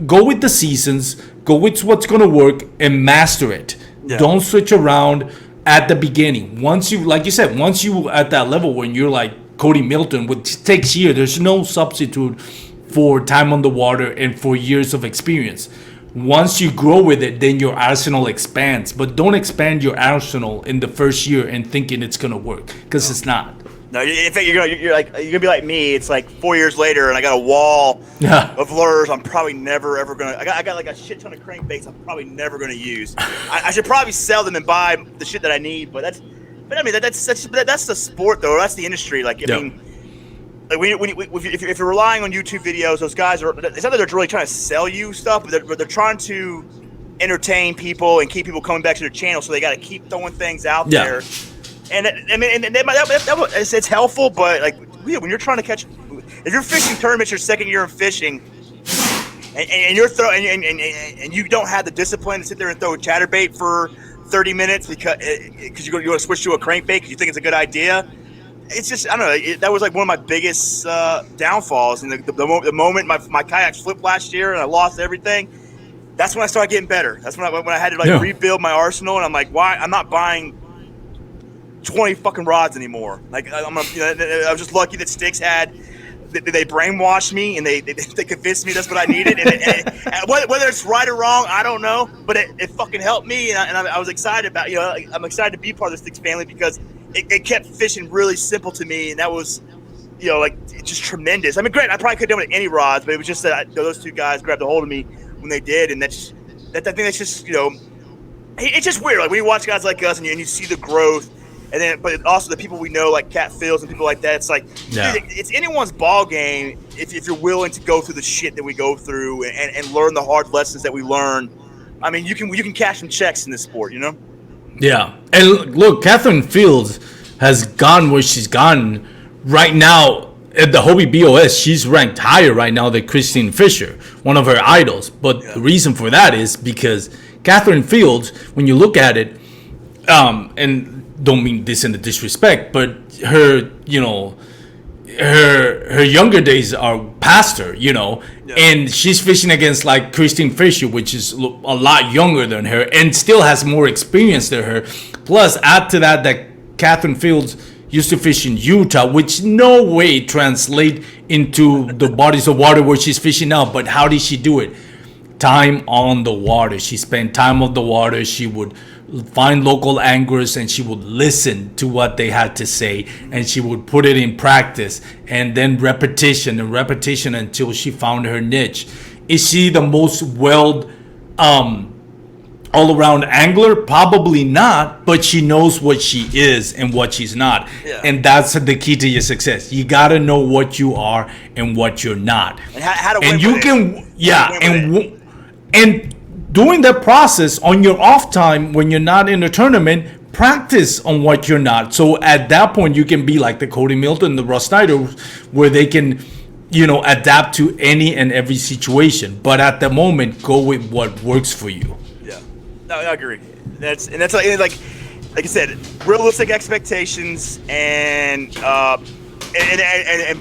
go with the seasons, go with what's going to work and master it. Yeah. Don't switch around at the beginning. Once you, like you said, once you at that level when you're like Cody Milton, which takes years, there's no substitute for time on the water and for years of experience. Once you grow with it, then your arsenal expands. But don't expand your arsenal in the first year and thinking it's going to work because it's not. No, in fact, you're gonna be like me. It's like 4 years later, and I got a wall of lures. I'm probably never ever gonna. I got like a shit ton of crankbaits. I'm probably never gonna use. I should probably sell them and buy the shit that I need. But I mean that's the sport though. That's the industry. Like I mean, like if you're relying on YouTube videos, those guys are. It's not that they're really trying to sell you stuff, but they're trying to entertain people and keep people coming back to their channel. So they got to keep throwing things out there. And I mean, it's helpful, but like when you're trying to catch, if you're fishing tournaments your second year of fishing, and you're and you don't have the discipline to sit there and throw a chatterbait for 30 minutes because you want to switch to a crankbait because you think it's a good idea. It's just, I don't know. That was like one of my biggest downfalls. And the moment my kayaks flipped last year and I lost everything, that's when I started getting better. That's when I had to like rebuild my arsenal. And I'm like, why? I'm not buying 20 fucking rods anymore. Like I was just lucky that Sticks had. They brainwashed me and they convinced me that's what I needed. And whether it's right or wrong, I don't know. But it fucking helped me, and I was excited about. I'm excited to be part of the Sticks family because it kept fishing really simple to me, and that was, like just tremendous. I mean, great. I probably could have done it with any rods, but it was just that those two guys grabbed a hold of me when they did, and I think that's just it's just weird. Like when you watch guys like us and you see the growth. And then, but also the people we know, like Cat Fields and people like that. It's like, dude, it's anyone's ball game if you're willing to go through the shit that we go through and learn the hard lessons that we learn. I mean, you can cash some checks in this sport, Yeah, and look, Catherine Fields has gone where she's gone right now at the Hobie BOS. She's ranked higher right now than Christine Fisher, one of her idols. But the reason for that is because Catherine Fields, when you look at it, and don't mean this in the disrespect, but her, her younger days are past her, and she's fishing against like Christine Fisher, which is a lot younger than her and still has more experience than her. Plus, add to that Catherine Fields used to fish in Utah, which no way translate into the bodies of water where she's fishing now. But how did she do it? Time on the water. She spent time on the water. She would find local anglers, and she would listen to what they had to say, and she would put it in practice, and then repetition and repetition until she found her niche. Is she the most all-around angler? Probably not, but she knows what she is and what she's not. Yeah. And that's the key to your success. You got to know what you are and what you're not. And how to win And you with can, it. yeah, Win with it. and doing that process on your off time when you're not in a tournament, practice on what you're not. So at that point, you can be like the Cody Milton, the Russ Snyder, where they can, adapt to any and every situation. But at the moment, go with what works for you. Yeah, no, I agree. That's like I said, realistic expectations and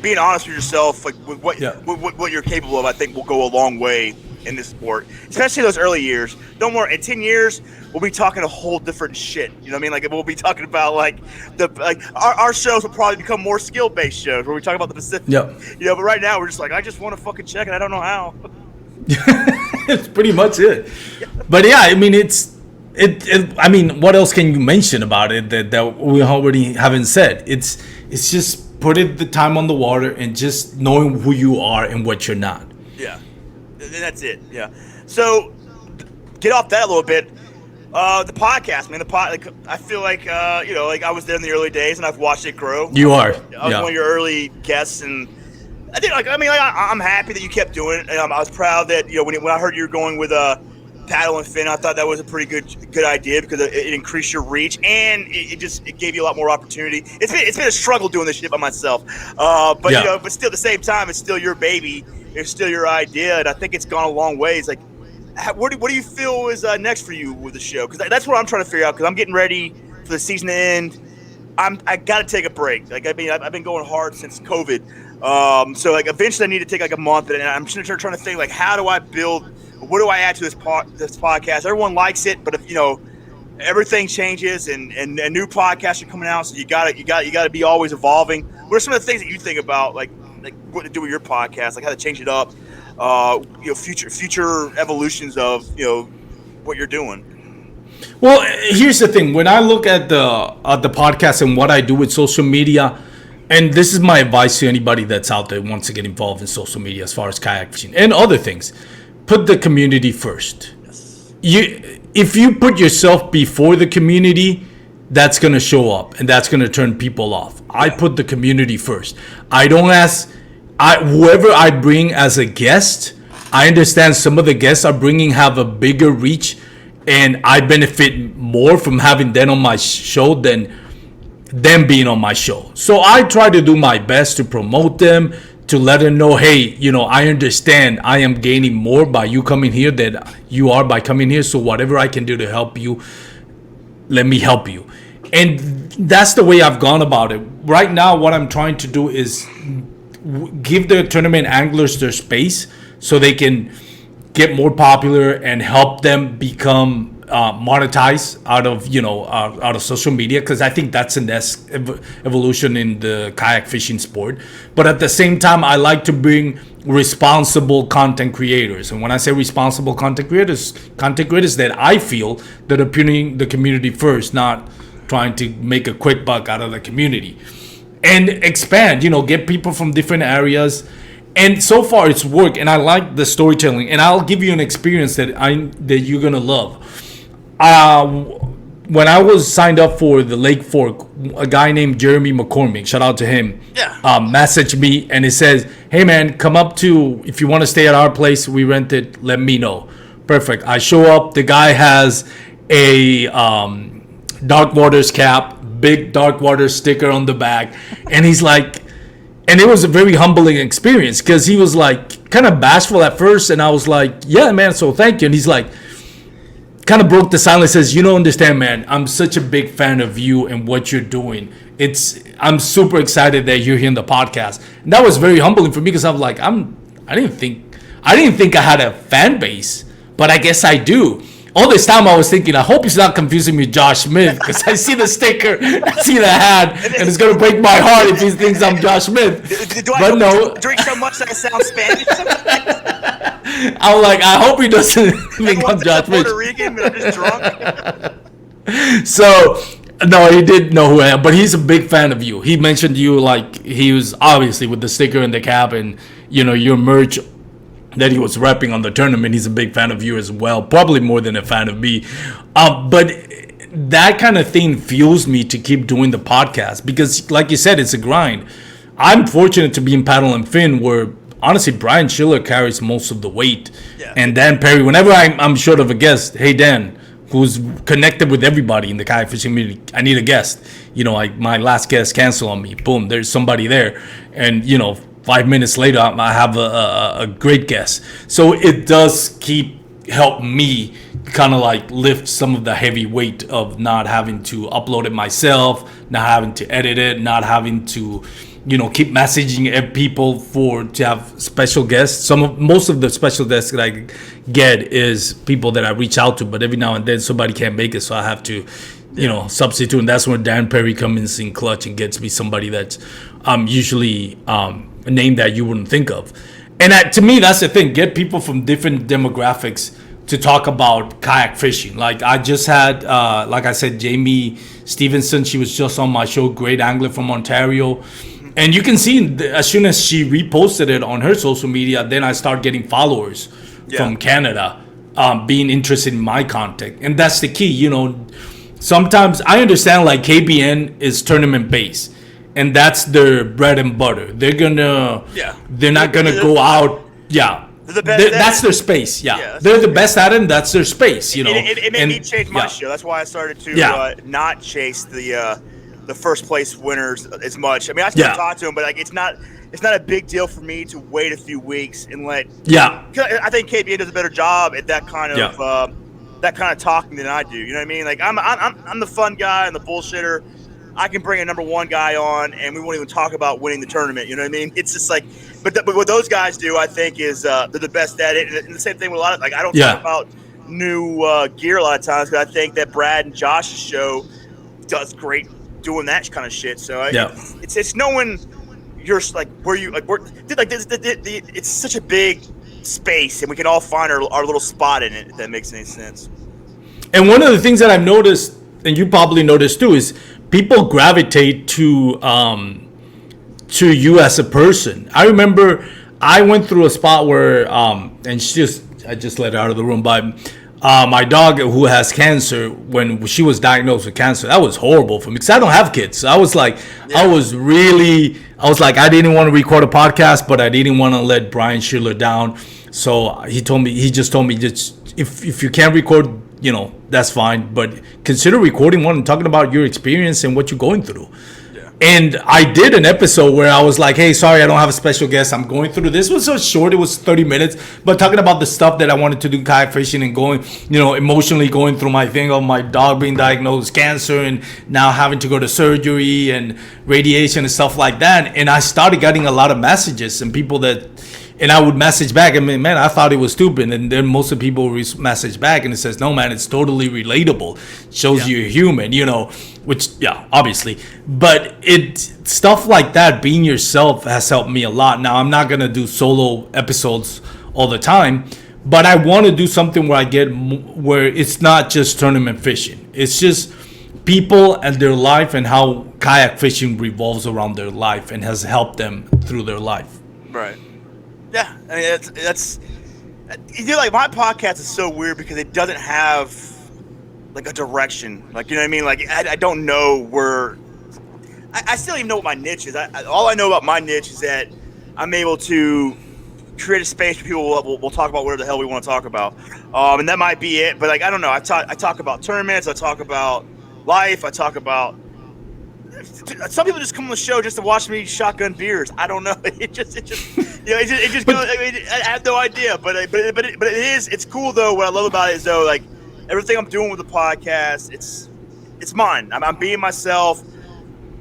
being honest with yourself, like with what you're capable of. I think will go a long way in this sport, especially those early years. Don't worry, in 10 years we'll be talking a whole different shit. You know what I mean? Like we'll be talking about our shows will probably become more skill based shows where we talk about the Pacific. Yeah. But right now we're just like, I just want to fucking check it. I don't know how. That's pretty much it. But yeah, I mean, I mean, what else can you mention about it that we already haven't said? It's just putting the time on the water and just knowing who you are and what you're not. Yeah, and that's it. Yeah. So get off that a little bit. The podcast, man. I feel like like I was there in the early days and I've watched it grow. You are. I was one of your early guests, and I think I'm happy that you kept doing it. And I was proud that when I heard you were going with paddle and fin, I thought that was a pretty good idea because it increased your reach and it gave you a lot more opportunity. It's been a struggle doing this shit by myself, but still at the same time, it's still your baby. It's still your idea, and I think it's gone a long way. It's like, what do you feel is next for you with the show? Because that's what I'm trying to figure out. Because I'm getting ready for the season to end. I got to take a break. Like I've been going hard since COVID. So like eventually I need to take like a month, and I'm just trying to think like, how do I build? What do I add to this podcast? Everyone likes it, but if everything changes and new podcasts are coming out, so you got to be always evolving. What are some of the things that you think about, like what to do with your podcast, like how to change it up, future evolutions of what you're doing? Well, here's the thing. When I look at the podcast and what I do with social media, and this is my advice to anybody that's out there who wants to get involved in social media as far as kayak fishing and other things, put the community first. Yes. If you put yourself before the community, that's going to show up and that's going to turn people off. I put the community first. I don't ask whoever I bring as a guest. I understand some of the guests are bringing have a bigger reach, and I benefit more from having them on my show than them being on my show. So I try to do my best to promote them, to let them know, hey, I understand I am gaining more by you coming here than you are by coming here. So whatever I can do to help you, let me help you. And that's the way I've gone about it. Right now, what I'm trying to do is give the tournament anglers their space so they can get more popular and help them become monetize out of social media, because I think that's the next evolution in the kayak fishing sport. But at the same time, I like to bring responsible content creators, and when I say responsible content creators that I that are putting the community first, not trying to make a quick buck out of the community, and expand. Get people from different areas. And so far it's worked, and I like the storytelling. And I'll give you an experience that you're gonna love. When I was signed up for the Lake Fork, a guy named Jeremy McCormick, shout out to him, messaged me and it says, hey man, come up to, if you want to stay at our place, we rent it, let me know. Perfect. I show up, the guy has a Dark Waters cap, big Dark Waters sticker on the back, and he's like, and it was a very humbling experience because he was like kind of bashful at first, and I was like, yeah man, so thank you. And he's like, kind of broke the silence, says, you don't understand, man, I'm such a big fan of you and what you're doing. I'm super excited that you're here in the podcast. And that was very humbling for me, because I'm like, I didn't think I had a fan base, but I guess I do. All this time I was thinking, I hope he's not confusing me with Josh Smith, because I see the sticker, I see the hat, and it's going to break my heart if he thinks I'm Josh Smith. Do I drink so much that I sound Spanish sometimes? I'm like, I hope he doesn't think I'm Josh Smith. Puerto Rican, but I'm just drunk. So no, he did know who I am, but he's a big fan of you. He mentioned you like he was obviously with the sticker and the cap and your merch that he was repping on the tournament. He's a big fan of you as well, probably more than a fan of me. But that kind of thing fuels me to keep doing the podcast because, like you said, it's a grind. I'm fortunate to be in paddle and fin where honestly Brian Schiller carries most of the weight, Yeah. and Dan Perry. Whenever I'm short of a guest, hey Dan, who's connected with everybody in the kayak fishing community, I need a guest. Like my last guest canceled on me. Boom, there's somebody there, and 5 minutes later I have a great guest. So it does help me kind of like lift some of the heavy weight of not having to upload it myself, not having to edit it, not having to keep messaging people to have special guests. Most of the special guests that I get is people that I reach out to, but every now and then somebody can't make it, so I have to substitute, and that's when Dan Perry comes in clutch and gets me somebody that's usually a name that you wouldn't think of. And to me, that's the thing: get people from different demographics to talk about kayak fishing. Like I just had, like I said, Jamie Stevenson. She was just on my show. Great angler from Ontario. And you can see as soon as she reposted it on her social media, then I start getting followers from Canada being interested in my content. And that's the key. Sometimes I understand like KBN is tournament based and that's their bread and butter. They're not going to go out. Yeah. That's their space. Yeah. They're the best at it and that's their space, It made me change my show. That's why I started to not chase the first place winners as much. I mean, I still talk to them, but like it's not a big deal for me to wait a few weeks and let. Yeah. I think KBA does a better job at that kind of talking than I do. You know what I mean? Like I'm the fun guy and the bullshitter. I can bring a number one guy on and we won't even talk about winning the tournament. You know what I mean? It's just like, but what those guys do, I think, is they're the best at it. And the same thing with a lot of I don't talk about new gear a lot of times because I think that Brad and Josh's show does great doing that kind of shit. So it's knowing you're like where you like we're like this, it's such a big space and we can all find our little spot in it, if that makes any sense. And one of the things that I've noticed, and you probably noticed too, is people gravitate to you as a person. I remember I went through a spot where and I just let her out of the room, but my dog who has cancer, when she was diagnosed with cancer, that was horrible for me because I don't have kids. I was like, I was like, I didn't want to record a podcast, but I didn't want to let Brian Schiller down. So he just told me, if you can't record, that's fine, but consider recording one and talking about your experience and what you're going through. And I did an episode where I was like, hey, sorry, I don't have a special guest. I'm going through this. It was so short. It was 30 minutes. But talking about the stuff that I wanted to do kayak fishing and going, emotionally going through my thing of my dog being diagnosed with cancer and now having to go to surgery and radiation and stuff like that. And I started getting a lot of messages and people and I would message back. I mean, man, I thought it was stupid. And then most of the people message back and it says, no, man, it's totally relatable. Shows you're human, which, obviously. But stuff like that, being yourself, has helped me a lot. Now, I'm not going to do solo episodes all the time, but I want to do something where it's not just tournament fishing. It's just people and their life and how kayak fishing revolves around their life and has helped them through their life. Right. Yeah, I mean that's like my podcast is so weird because it doesn't have like a direction. Like, you know what I mean? Like I don't know where. I still don't even know what my niche is. All I know about my niche is that I'm able to create a space where people will talk about whatever the hell we want to talk about, and that might be it. But like I don't know. I talk about tournaments. I talk about life. I talk about. Some people just come on the show just to watch me shotgun beers. I don't know. It just goes. I mean, I have no idea. But it's cool though. What I love about it is though, like everything I'm doing with the podcast, it's mine. I'm being myself.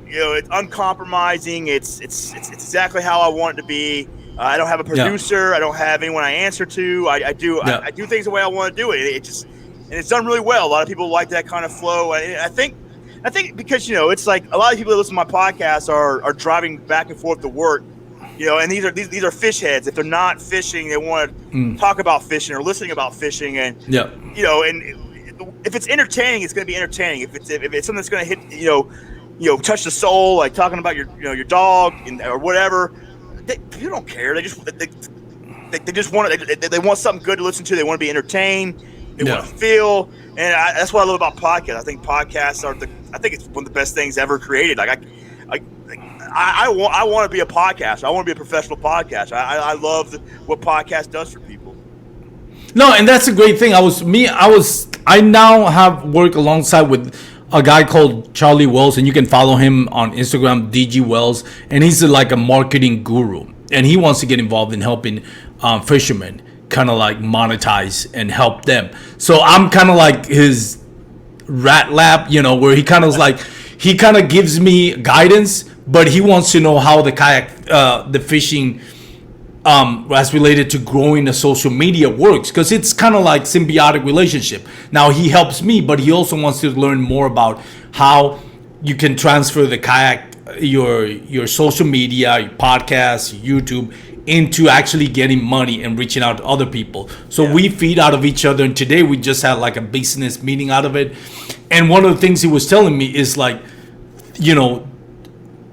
It's uncompromising. It's exactly how I want it to be. I don't have a producer. I don't have anyone I answer to. I do things the way I want to do it. And it's done really well. A lot of people like that kind of flow. I think because it's like a lot of people that listen to my podcast are driving back and forth to work, and these are fish heads. If they're not fishing, they want to talk about fishing or listening about fishing, and and if it's entertaining, it's going to be entertaining. If it's something that's going to hit, touch the soul, like talking about your dog or whatever, you don't care. They just want they want something good to listen to. They want to be entertained. They want to feel, and that's what I love about podcasts. I think podcasts I think it's one of the best things ever created. Like I want to be a podcaster. I want to be a professional podcaster. I love what podcast does for people. No, and that's a great thing. I now have worked alongside with a guy called Charlie Wells, and you can follow him on Instagram, DG Wells, and he's like a marketing guru, and he wants to get involved in helping fishermen kind of like monetize and help them. So I'm kind of like his rat lab, where he kind of gives me guidance, but he wants to know how the the fishing as related to growing the social media works, because it's kind of like symbiotic relationship. Now he helps me, but he also wants to learn more about how you can transfer the kayak, your social media, your podcast, YouTube, into actually getting money and reaching out to other people. So we feed out of each other, and today we just had like a business meeting out of it. And one of the things he was telling me is like,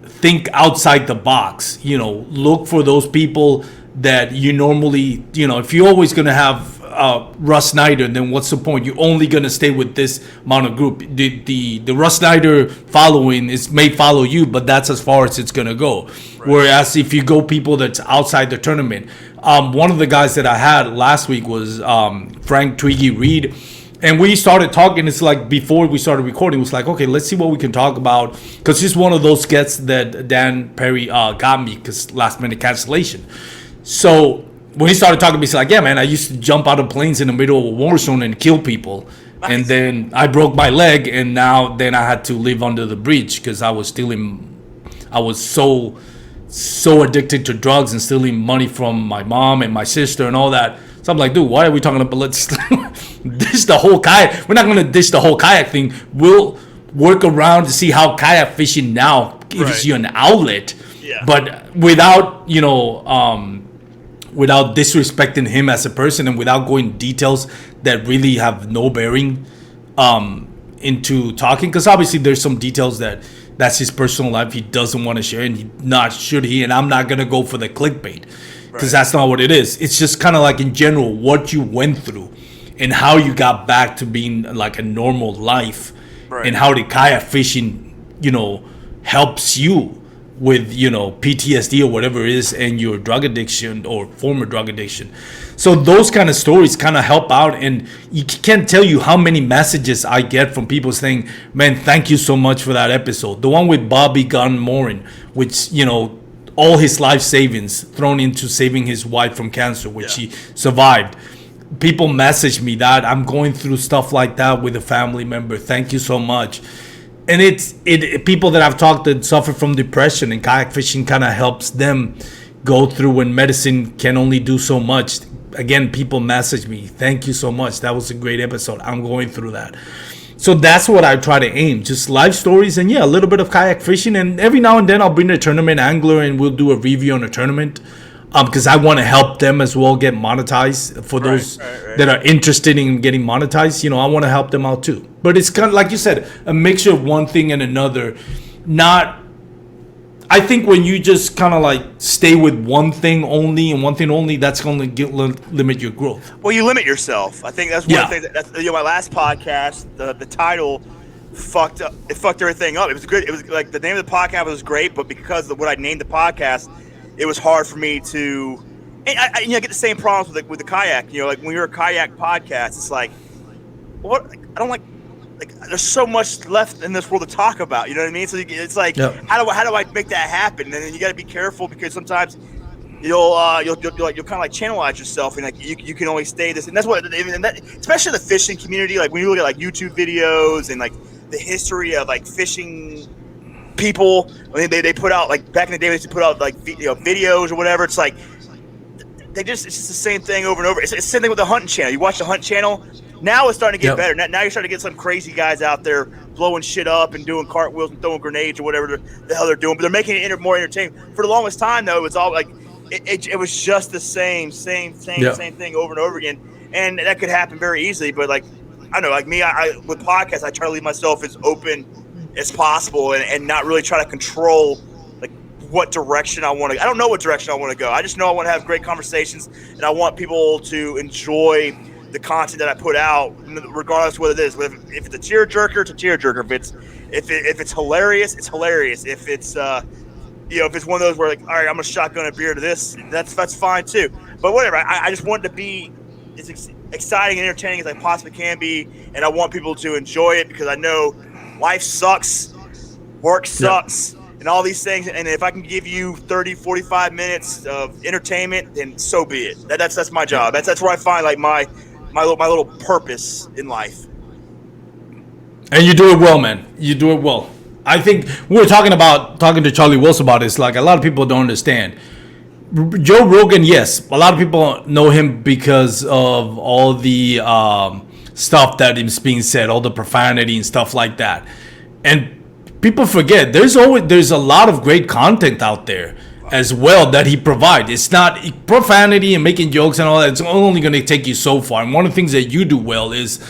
think outside the box. Look for those people that you normally, if you're always going to have Russ Snyder, then what's the point? You're only going to stay with this amount of group. The Russ Snyder following may follow you, but that's as far as it's going to go. Right. Whereas if you go people that's outside the tournament, one of the guys that I had last week was Frank Twiggy Reed. And we started talking. It's like before we started recording, it was like, okay, let's see what we can talk about. Because he's one of those guests that Dan Perry got me because last minute cancellation. So when he started talking to me, he's like, yeah, man, I used to jump out of planes in the middle of a war zone and kill people. Nice. And then I broke my leg, and then I had to live under the bridge because I was so addicted to drugs and stealing money from my mom and my sister and all that. So I'm like, dude, why are we talking about, let's dish the whole kayak. We're not going to dish the whole kayak thing. We'll work around to see how kayak fishing now gives you an outlet. Yeah. But without, without disrespecting him as a person, and without going details that really have no bearing into talking. Because obviously there's some details that's his personal life he doesn't want to share, and and I'm not going to go for the clickbait. Because that's not what it is. It's just kind of like in general what you went through and how you got back to being like a normal life, and how the kayak fishing, helps you with, PTSD or whatever it is, and your drug addiction or former drug addiction. So those kind of stories kind of help out, and you can't tell you how many messages I get from people saying, man, thank you so much for that episode. The one with Bobby Gunn Morin, which, all his life savings thrown into saving his wife from cancer, which he survived. People message me that I'm going through stuff like that with a family member. Thank you so much. And it's people that I've talked that suffer from depression, and kayak fishing kind of helps them go through when medicine can only do so much. Again, people message me, thank you so much. That was a great episode. I'm going through that. So that's what I try to aim, just life stories, and a little bit of kayak fishing. And every now and then I'll bring a tournament angler and we'll do a review on a tournament, because I want to help them as well get monetized. For those that are interested in getting monetized, I want to help them out too. But it's kind of like you said, a mixture of one thing and another. I think when you just kind of like stay with one thing only, that's going to limit your growth. Well, you limit yourself. I think that's one of the things. That's my last podcast. The title fucked up. It fucked everything up. It was good. It was like the name of the podcast was great, but because of what I named the podcast, it was hard for me to. And I get the same problems with the kayak. Like when you're a kayak podcast, it's like, what? I don't like. There's so much left in this world to talk about, you know what I mean? So it's like, how do I make that happen? And then you got to be careful, because sometimes you'll kind of like channelize yourself, and like you can only stay this, and that's what, especially the fishing community. Like when you look at like YouTube videos and like the history of like fishing people, I mean, they put out, like back in the day they used to put out like videos or whatever. It's like it's just the same thing over and over. It's the same thing with the hunting channel. You watch the hunting channel. Now it's starting to get better. Now you're starting to get some crazy guys out there blowing shit up and doing cartwheels and throwing grenades or whatever the hell they're doing. But they're making it more entertaining. For the longest time, though, it was all like it was just the same thing over and over again. And that could happen very easily. But like I know, like me, I with podcasts, I try to leave myself as open as possible and not really try to control like what direction I want to. I don't know what direction I want to go. I just know I want to have great conversations, and I want people to enjoy the content that I put out, regardless of what it is. If it's a tearjerker, it's a tearjerker. If it's hilarious, it's hilarious. If it's if it's one of those where like, all right, I'm gonna shotgun a beer to this, that's fine too. But whatever. I just want it to be as exciting and entertaining as I possibly can be, and I want people to enjoy it because I know life sucks, work sucks, and all these things. And if I can give you 30, 45 minutes of entertainment, then so be it. That's my job. That's where I find like my little purpose in life. And you do it well, man. You do it well. I think we were talking to Charlie Wilson about this. Like a lot of people don't understand. Joe Rogan, yes, a lot of people know him because of all the stuff that is being said, all the profanity and stuff like that. And people forget there's a lot of great content out there as well that he provides. It's not profanity and making jokes and all that. It's only going to take you so far. And one of the things that you do well is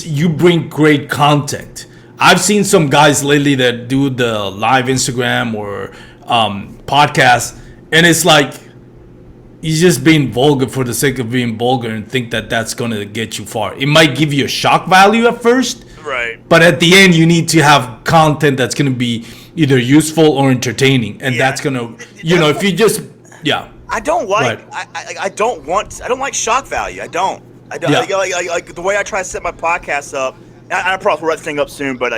you bring great content. I've seen some guys lately that do the live Instagram or podcast, and it's like you're just being vulgar for the sake of being vulgar and think that that's going to get you far. It might give you a shock value at first, right? But at the end, you need to have content that's going to be either useful or entertaining, and that's going to, if you just, I don't like, right. I don't like shock value. I don't. Like the way I try to set my podcast up. I probably will wrap this thing up soon, but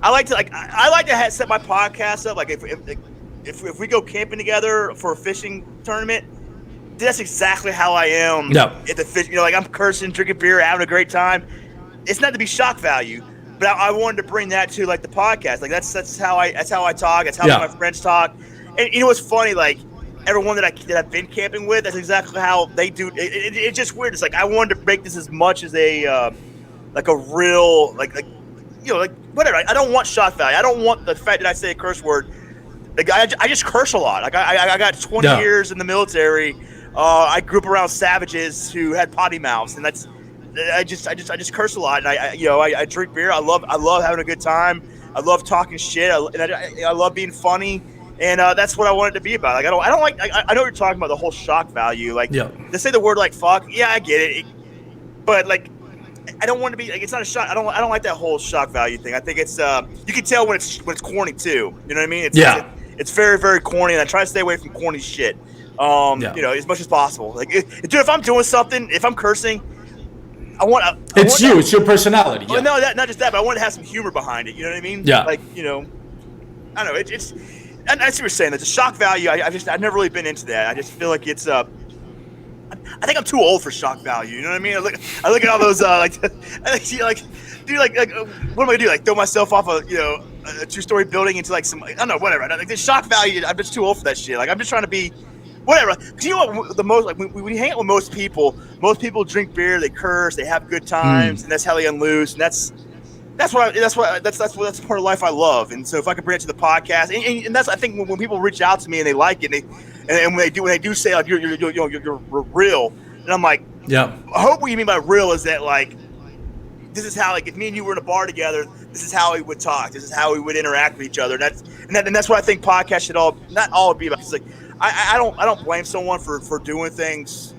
I like to set my podcast up. Like if we go camping together for a fishing tournament, that's exactly how I am. At the fish, like I'm cursing, drinking beer, having a great time. It's not to be shock value, but I wanted to bring that to like the podcast. Like that's how I talk. That's how my friends talk. And you know what's funny? Like everyone that I've been camping with, that's exactly how they do. It's just weird. It's like I wanted to make this as much as a real whatever. I don't want shock value. I don't want the fact that I say a curse word. Like I just curse a lot. Like I got 20 years in the military. I grew up around savages who had potty mouths, and that's I just curse a lot. And I drink beer. I love having a good time. I love talking shit. I love being funny. And that's what I want it to be about. Like I don't like. I know you're talking about the whole shock value. Like to say the word like fuck. Yeah, I get it. But like, I don't want to be like. It's not a shock. I don't like that whole shock value thing. I think it's you can tell when it's corny too. You know what I mean? It's very very corny, and I try to stay away from corny shit. As much as possible. Like, dude, if I'm doing something, if I'm cursing, it's your personality. Well, no, not just that, but I want to have some humor behind it. You know what I mean? Yeah. Like, I don't know. It's. I see what you're saying. There's a shock value. I've never really been into that. I just feel like it's I think I'm too old for shock value. You know what I mean? I look at all those dude, what am I gonna do? Like throw myself off a 2-story building into like some, I don't know, whatever. Like the shock value, I'm just too old for that shit. Like I'm just trying to be whatever. Cause you know what? The most like when you hang out with most people drink beer, they curse, they have good times, and that's how they unloose. And that's part of life I love. And so if I could bring it to the podcast, and that's I think when people reach out to me and they like it, and when they do say like you're real, and I'm like, I hope what you mean by real is that like this is how, like, if me and you were in a bar together, this is how we would talk, this is how we would interact with each other. And that's what I think podcasts should not all be about. It's like I don't blame someone for doing things,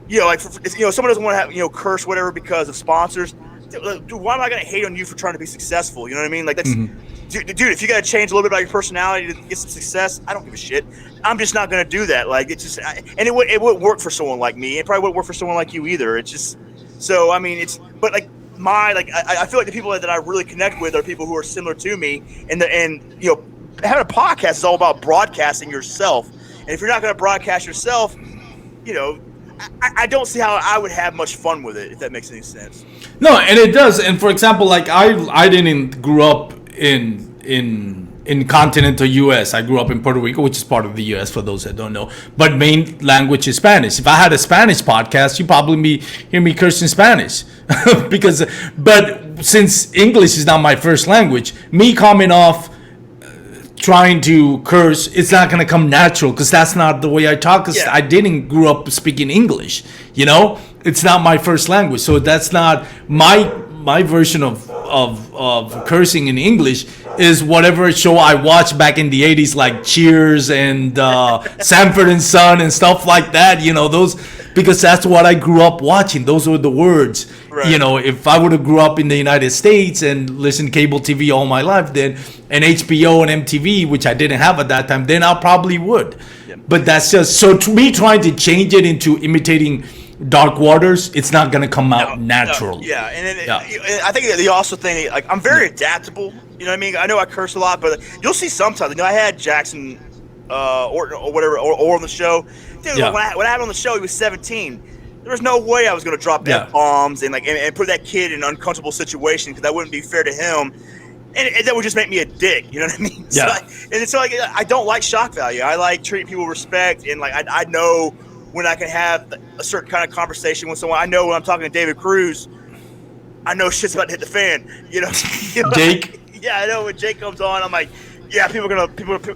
like someone doesn't want to have curse whatever because of sponsors. Dude, why am I going to hate on you for trying to be successful? You know what I mean? Like that's, dude, if you got to change a little bit about your personality to get some success, I don't give a shit. I'm just not going to do that. Like it's just, and it wouldn't work for someone like me. It probably wouldn't work for someone like you either. It's just, so I mean, but like I feel like the people that I really connect with are people who are similar to me, and having a podcast is all about broadcasting yourself. And if you're not going to broadcast yourself, I don't see how I would have much fun with it, if that makes any sense. No, and it does. And for example, like I didn't grow up in continental U.S. I grew up in Puerto Rico, which is part of the U.S. for those that don't know. But main language is Spanish. If I had a Spanish podcast, you'd probably hear me curse in Spanish, but since English is not my first language, me coming off trying to curse, it's not going to come natural because that's not the way I talk, because I didn't grow up speaking English. It's not my first language, so that's not my my version of cursing in English is whatever show I watched back in the 80s, like Cheers and Sanford and Son and stuff like that. Those, because that's what I grew up watching. Those were the words. Right. If I would have grew up in the United States and listened cable TV all my life, then and HBO and MTV, which I didn't have at that time, then I probably would. Yep. But that's just so, to me, trying to change it into imitating Dark Waters, it's not gonna come out natural. Yeah, and then I think the also thing, like, I'm very adaptable. You know what I mean? I know I curse a lot, but you'll see sometimes. I had Jackson or whatever or on the show. Dude, when I had him on the show, he was 17. There was no way I was going to drop F-bombs and put that kid in an uncomfortable situation, because that wouldn't be fair to him, and that would just make me a dick. You know what I mean? Yeah. So I don't like shock value. I like treating people with respect, and I know when I can have a certain kind of conversation with someone. I know when I'm talking to David Cruz, I know shit's about to hit the fan. Jake. Yeah, I know when Jake comes on, I'm like, yeah, I'm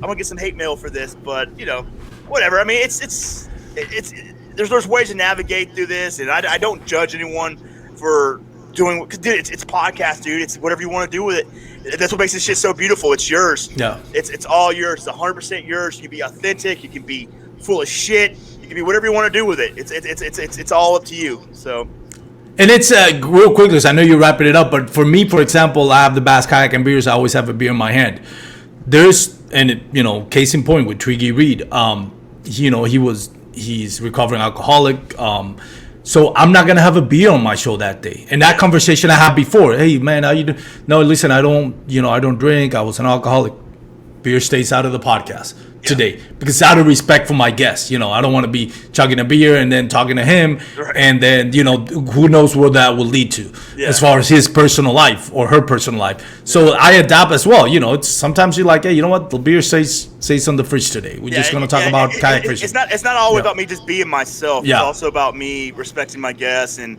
gonna get some hate mail for this, but whatever. I mean, it's there's ways to navigate through this, and I don't judge anyone for doing, because dude, it's a podcast, dude. It's whatever you want to do with it. That's what makes this shit so beautiful. It's yours. Yeah. It's all yours. It's 100% yours. You can be authentic. You can be full of shit. You can be whatever you want to do with it. It's all up to you. So. And it's real quick, because I know you're wrapping it up, but for me, for example, I have the Bass Kayak and Beers. I always have a beer in my hand. Case in point with Twiggy Reed. He's recovering alcoholic. So I'm not gonna have a beer on my show that day. And that conversation I had before. Hey man, how you doing? No, listen, I don't drink. I was an alcoholic. Beer stays out of the podcast today, because out of respect for my guests. I don't want to be chugging a beer and then talking to him, and then who knows where that will lead to as far as his personal life or her personal life. So I adapt as well. It's sometimes you're like, hey, you know what? The beer stays on the fridge today. We're just gonna talk about kayak fishing. It's not always about me just being myself. Yeah. It's also about me respecting my guests and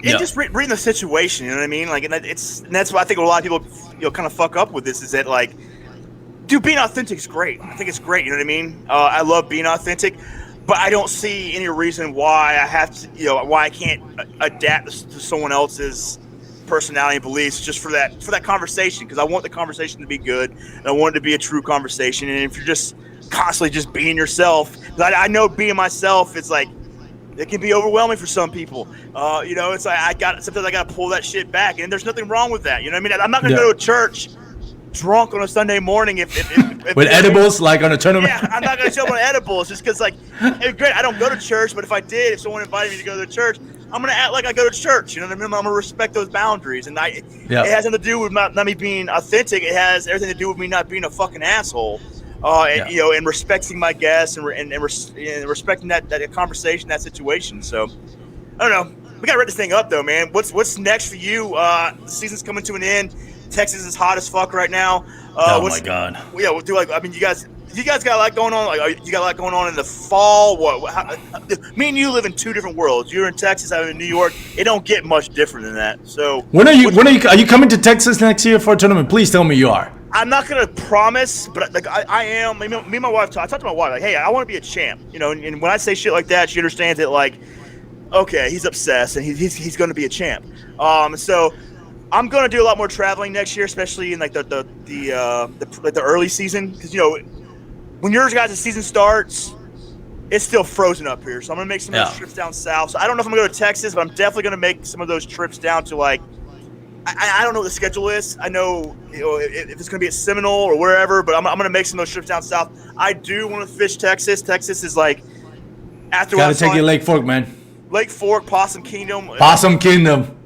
just reading the situation. You know what I mean? And that's why I think a lot of people kind of fuck up with this, is that dude, being authentic is great. I think it's great. You know what I mean? I love being authentic, but I don't see any reason why I have to, why I can't adapt to someone else's personality and beliefs just for that conversation, because I want the conversation to be good, and I want it to be a true conversation. And if you're just constantly just being yourself, I know being myself is it can be overwhelming for some people. It's like sometimes I got to pull that shit back, and there's nothing wrong with that. You know what I mean? I'm not gonna go to church drunk on a Sunday morning if with edibles, like on a tournament. Yeah, I'm not gonna show up on edibles just because great. I don't go to church, but if someone invited me to go to the church, I'm gonna act like I go to church. You know what I mean? I'm gonna respect those boundaries, and it has nothing to do with not me being authentic. It has everything to do with me not being a fucking asshole. And respecting my guests and respecting that conversation, that situation. So I don't know. We gotta wrap this thing up though, man. What's next for you? The season's coming to an end. Texas is hot as fuck right now. My god. Yeah, we'll do you guys got a lot going on. You got a lot going on in the fall. Me and you live in two different worlds. You're in Texas, I'm in New York. It don't get much different than that. So are you coming to Texas next year for a tournament? Please tell me you are. I'm not gonna promise, but I am. Me and my wife I talked to my wife hey, I want to be a champ. And when I say shit like that, she understands it. Okay, he's obsessed and he's gonna be a champ. So I'm gonna do a lot more traveling next year, especially in the early season, because when your guys' season starts, it's still frozen up here. So I'm gonna make some of those trips down south. So I don't know if I'm gonna go to Texas, but I'm definitely gonna make some of those trips down to I don't know what the schedule is. I know if it's gonna be at Seminole or wherever, but I'm gonna make some of those trips down south. I do want to fish Texas. Texas is after gotta take you Lake Fork, man. Lake Fork, Possum Kingdom.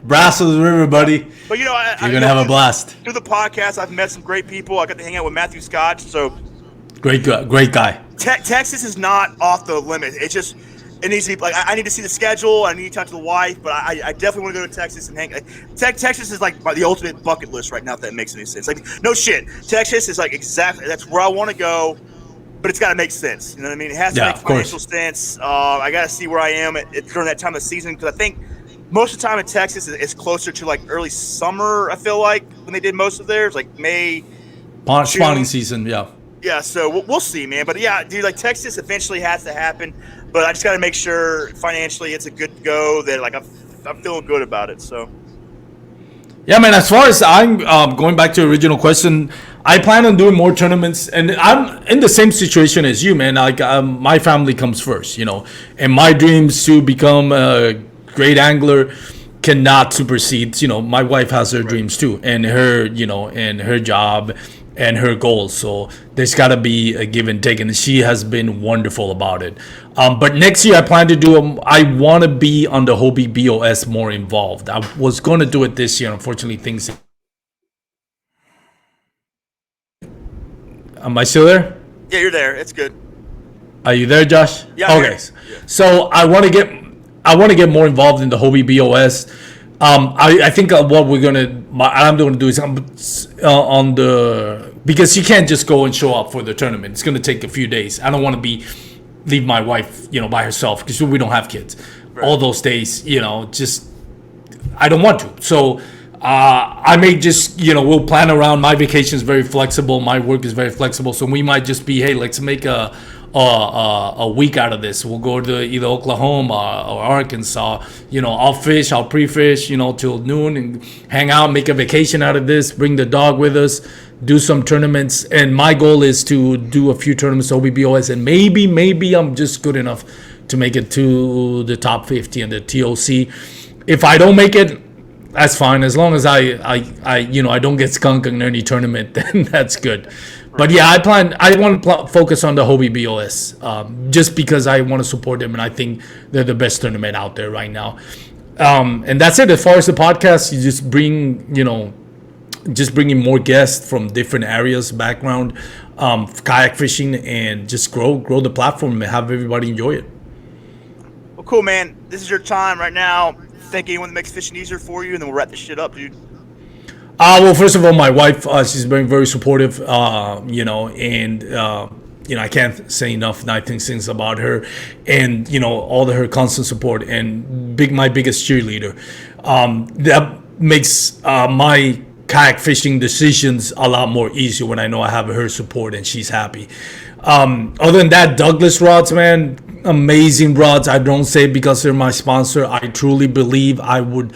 Brazos River, buddy. But you're gonna have a blast. Through the podcast, I've met some great people. I got to hang out with Matthew Scott. So great guy. Texas is not off the limit. It needs to be I need to see the schedule. I need to talk to the wife, but I definitely want to go to Texas and hang. Texas is the ultimate bucket list right now. If that makes any sense. No shit. Texas is exactly that's where I want to go. But it's got to make sense. You know what I mean? It has to make financial sense. I got to see where I am during that time of season, because I think most of the time in Texas is closer to early summer. I feel like when they did most of theirs, May. Spawning season, yeah. Yeah, so we'll see, man. But yeah, dude, Texas eventually has to happen. But I just got to make sure financially it's a good go, that I'm feeling good about it. So. Yeah, man. As far as I'm going back to the original question, I plan on doing more tournaments, and I'm in the same situation as you, man. Like my family comes first, and my dreams to become a great angler cannot supersede. My wife has her Right. dreams too, and her job and her goals. So there's got to be a give and take, and she has been wonderful about it. But next year I plan to do. I want to be on the Hobie BOS more involved. I was going to do it this year. Unfortunately, things. Am I still there? Yeah, you're there. It's good. Are you there, Josh? Yeah, I'm Okay. here. Yeah. So I want to get more involved in the Hobie BOS. I think what I'm going to do is on the because you can't just go and show up for the tournament. It's going to take a few days. I don't want to leave my wife by herself because we don't have kids. Right. All those days, just I don't want to. So I may just, we'll plan around. My vacation is very flexible. My work is very flexible. So we might just be, hey, let's make a week out of this. We'll go to either Oklahoma or Arkansas. I'll fish, I'll pre-fish, till noon and hang out, make a vacation out of this, bring the dog with us, do some tournaments. And my goal is to do a few tournaments OBBOS, and maybe I'm just good enough to make it to the top 50 and the TOC. If I don't make it, that's fine. As long as I don't get skunked in any tournament, then that's good. But yeah, I want to focus on the Hobie BOS, just because I want to support them, and I think they're the best tournament out there right now. And that's it. As far as the podcast, you just bringing more guests from different areas, background, kayak fishing, and just grow the platform and have everybody enjoy it. Well, cool, man. This is your time right now. Thank anyone that makes fishing easier for you, and then we'll wrap this shit up, dude. Well, first of all, my wife, she's been very supportive, and I can't say enough nice things about her, and all of her constant support, and my biggest cheerleader. That makes my kayak fishing decisions a lot more easier when I know I have her support and she's happy. Other than that, Douglas rods, man, amazing rods. I don't say it because they're my sponsor. I truly believe I would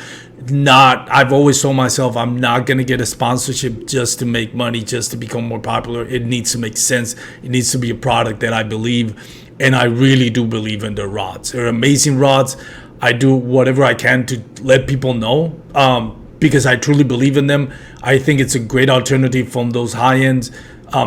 not. I've always told myself I'm not going to get a sponsorship just to make money, just to become more popular. It needs to make sense. It needs to be a product that I believe, and I really do believe in their rods. They're amazing rods. I do whatever I can to let people know, because I truly believe in them. I think it's a great alternative from those high-end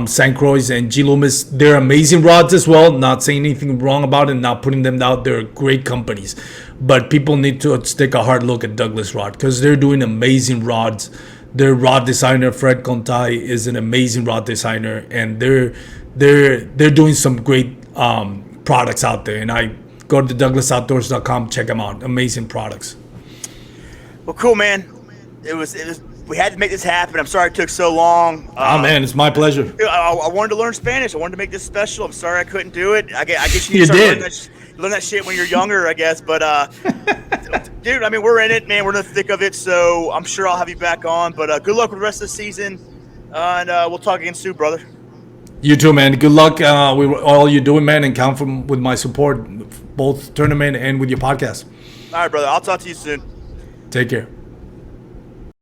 St. Croix and G. Loomis. They're amazing rods as well. Not saying anything wrong about it, not putting them out. They're great companies. But people need to take a hard look at Douglas Rod because they're doing amazing rods. Their rod designer, Fred Contai, is an amazing rod designer, and they're doing some great products out there. And I go to douglasoutdoors.com, check them out. Amazing products. Well, cool, man. It was. We had to make this happen. I'm sorry it took so long. Man, it's my pleasure. I wanted to learn Spanish. I wanted to make this special. I'm sorry I couldn't do it. I guess you, You start did. learn that shit when you're younger, I guess. But dude, I mean, we're in it, man. We're in the thick of it. So I'm sure I'll have you back on. But good luck with the rest of the season, and we'll talk again soon, brother. You too, man. Good luck with all you're doing, man, and count with my support, both tournament and with your podcast. All right, brother. I'll talk to you soon. Take care.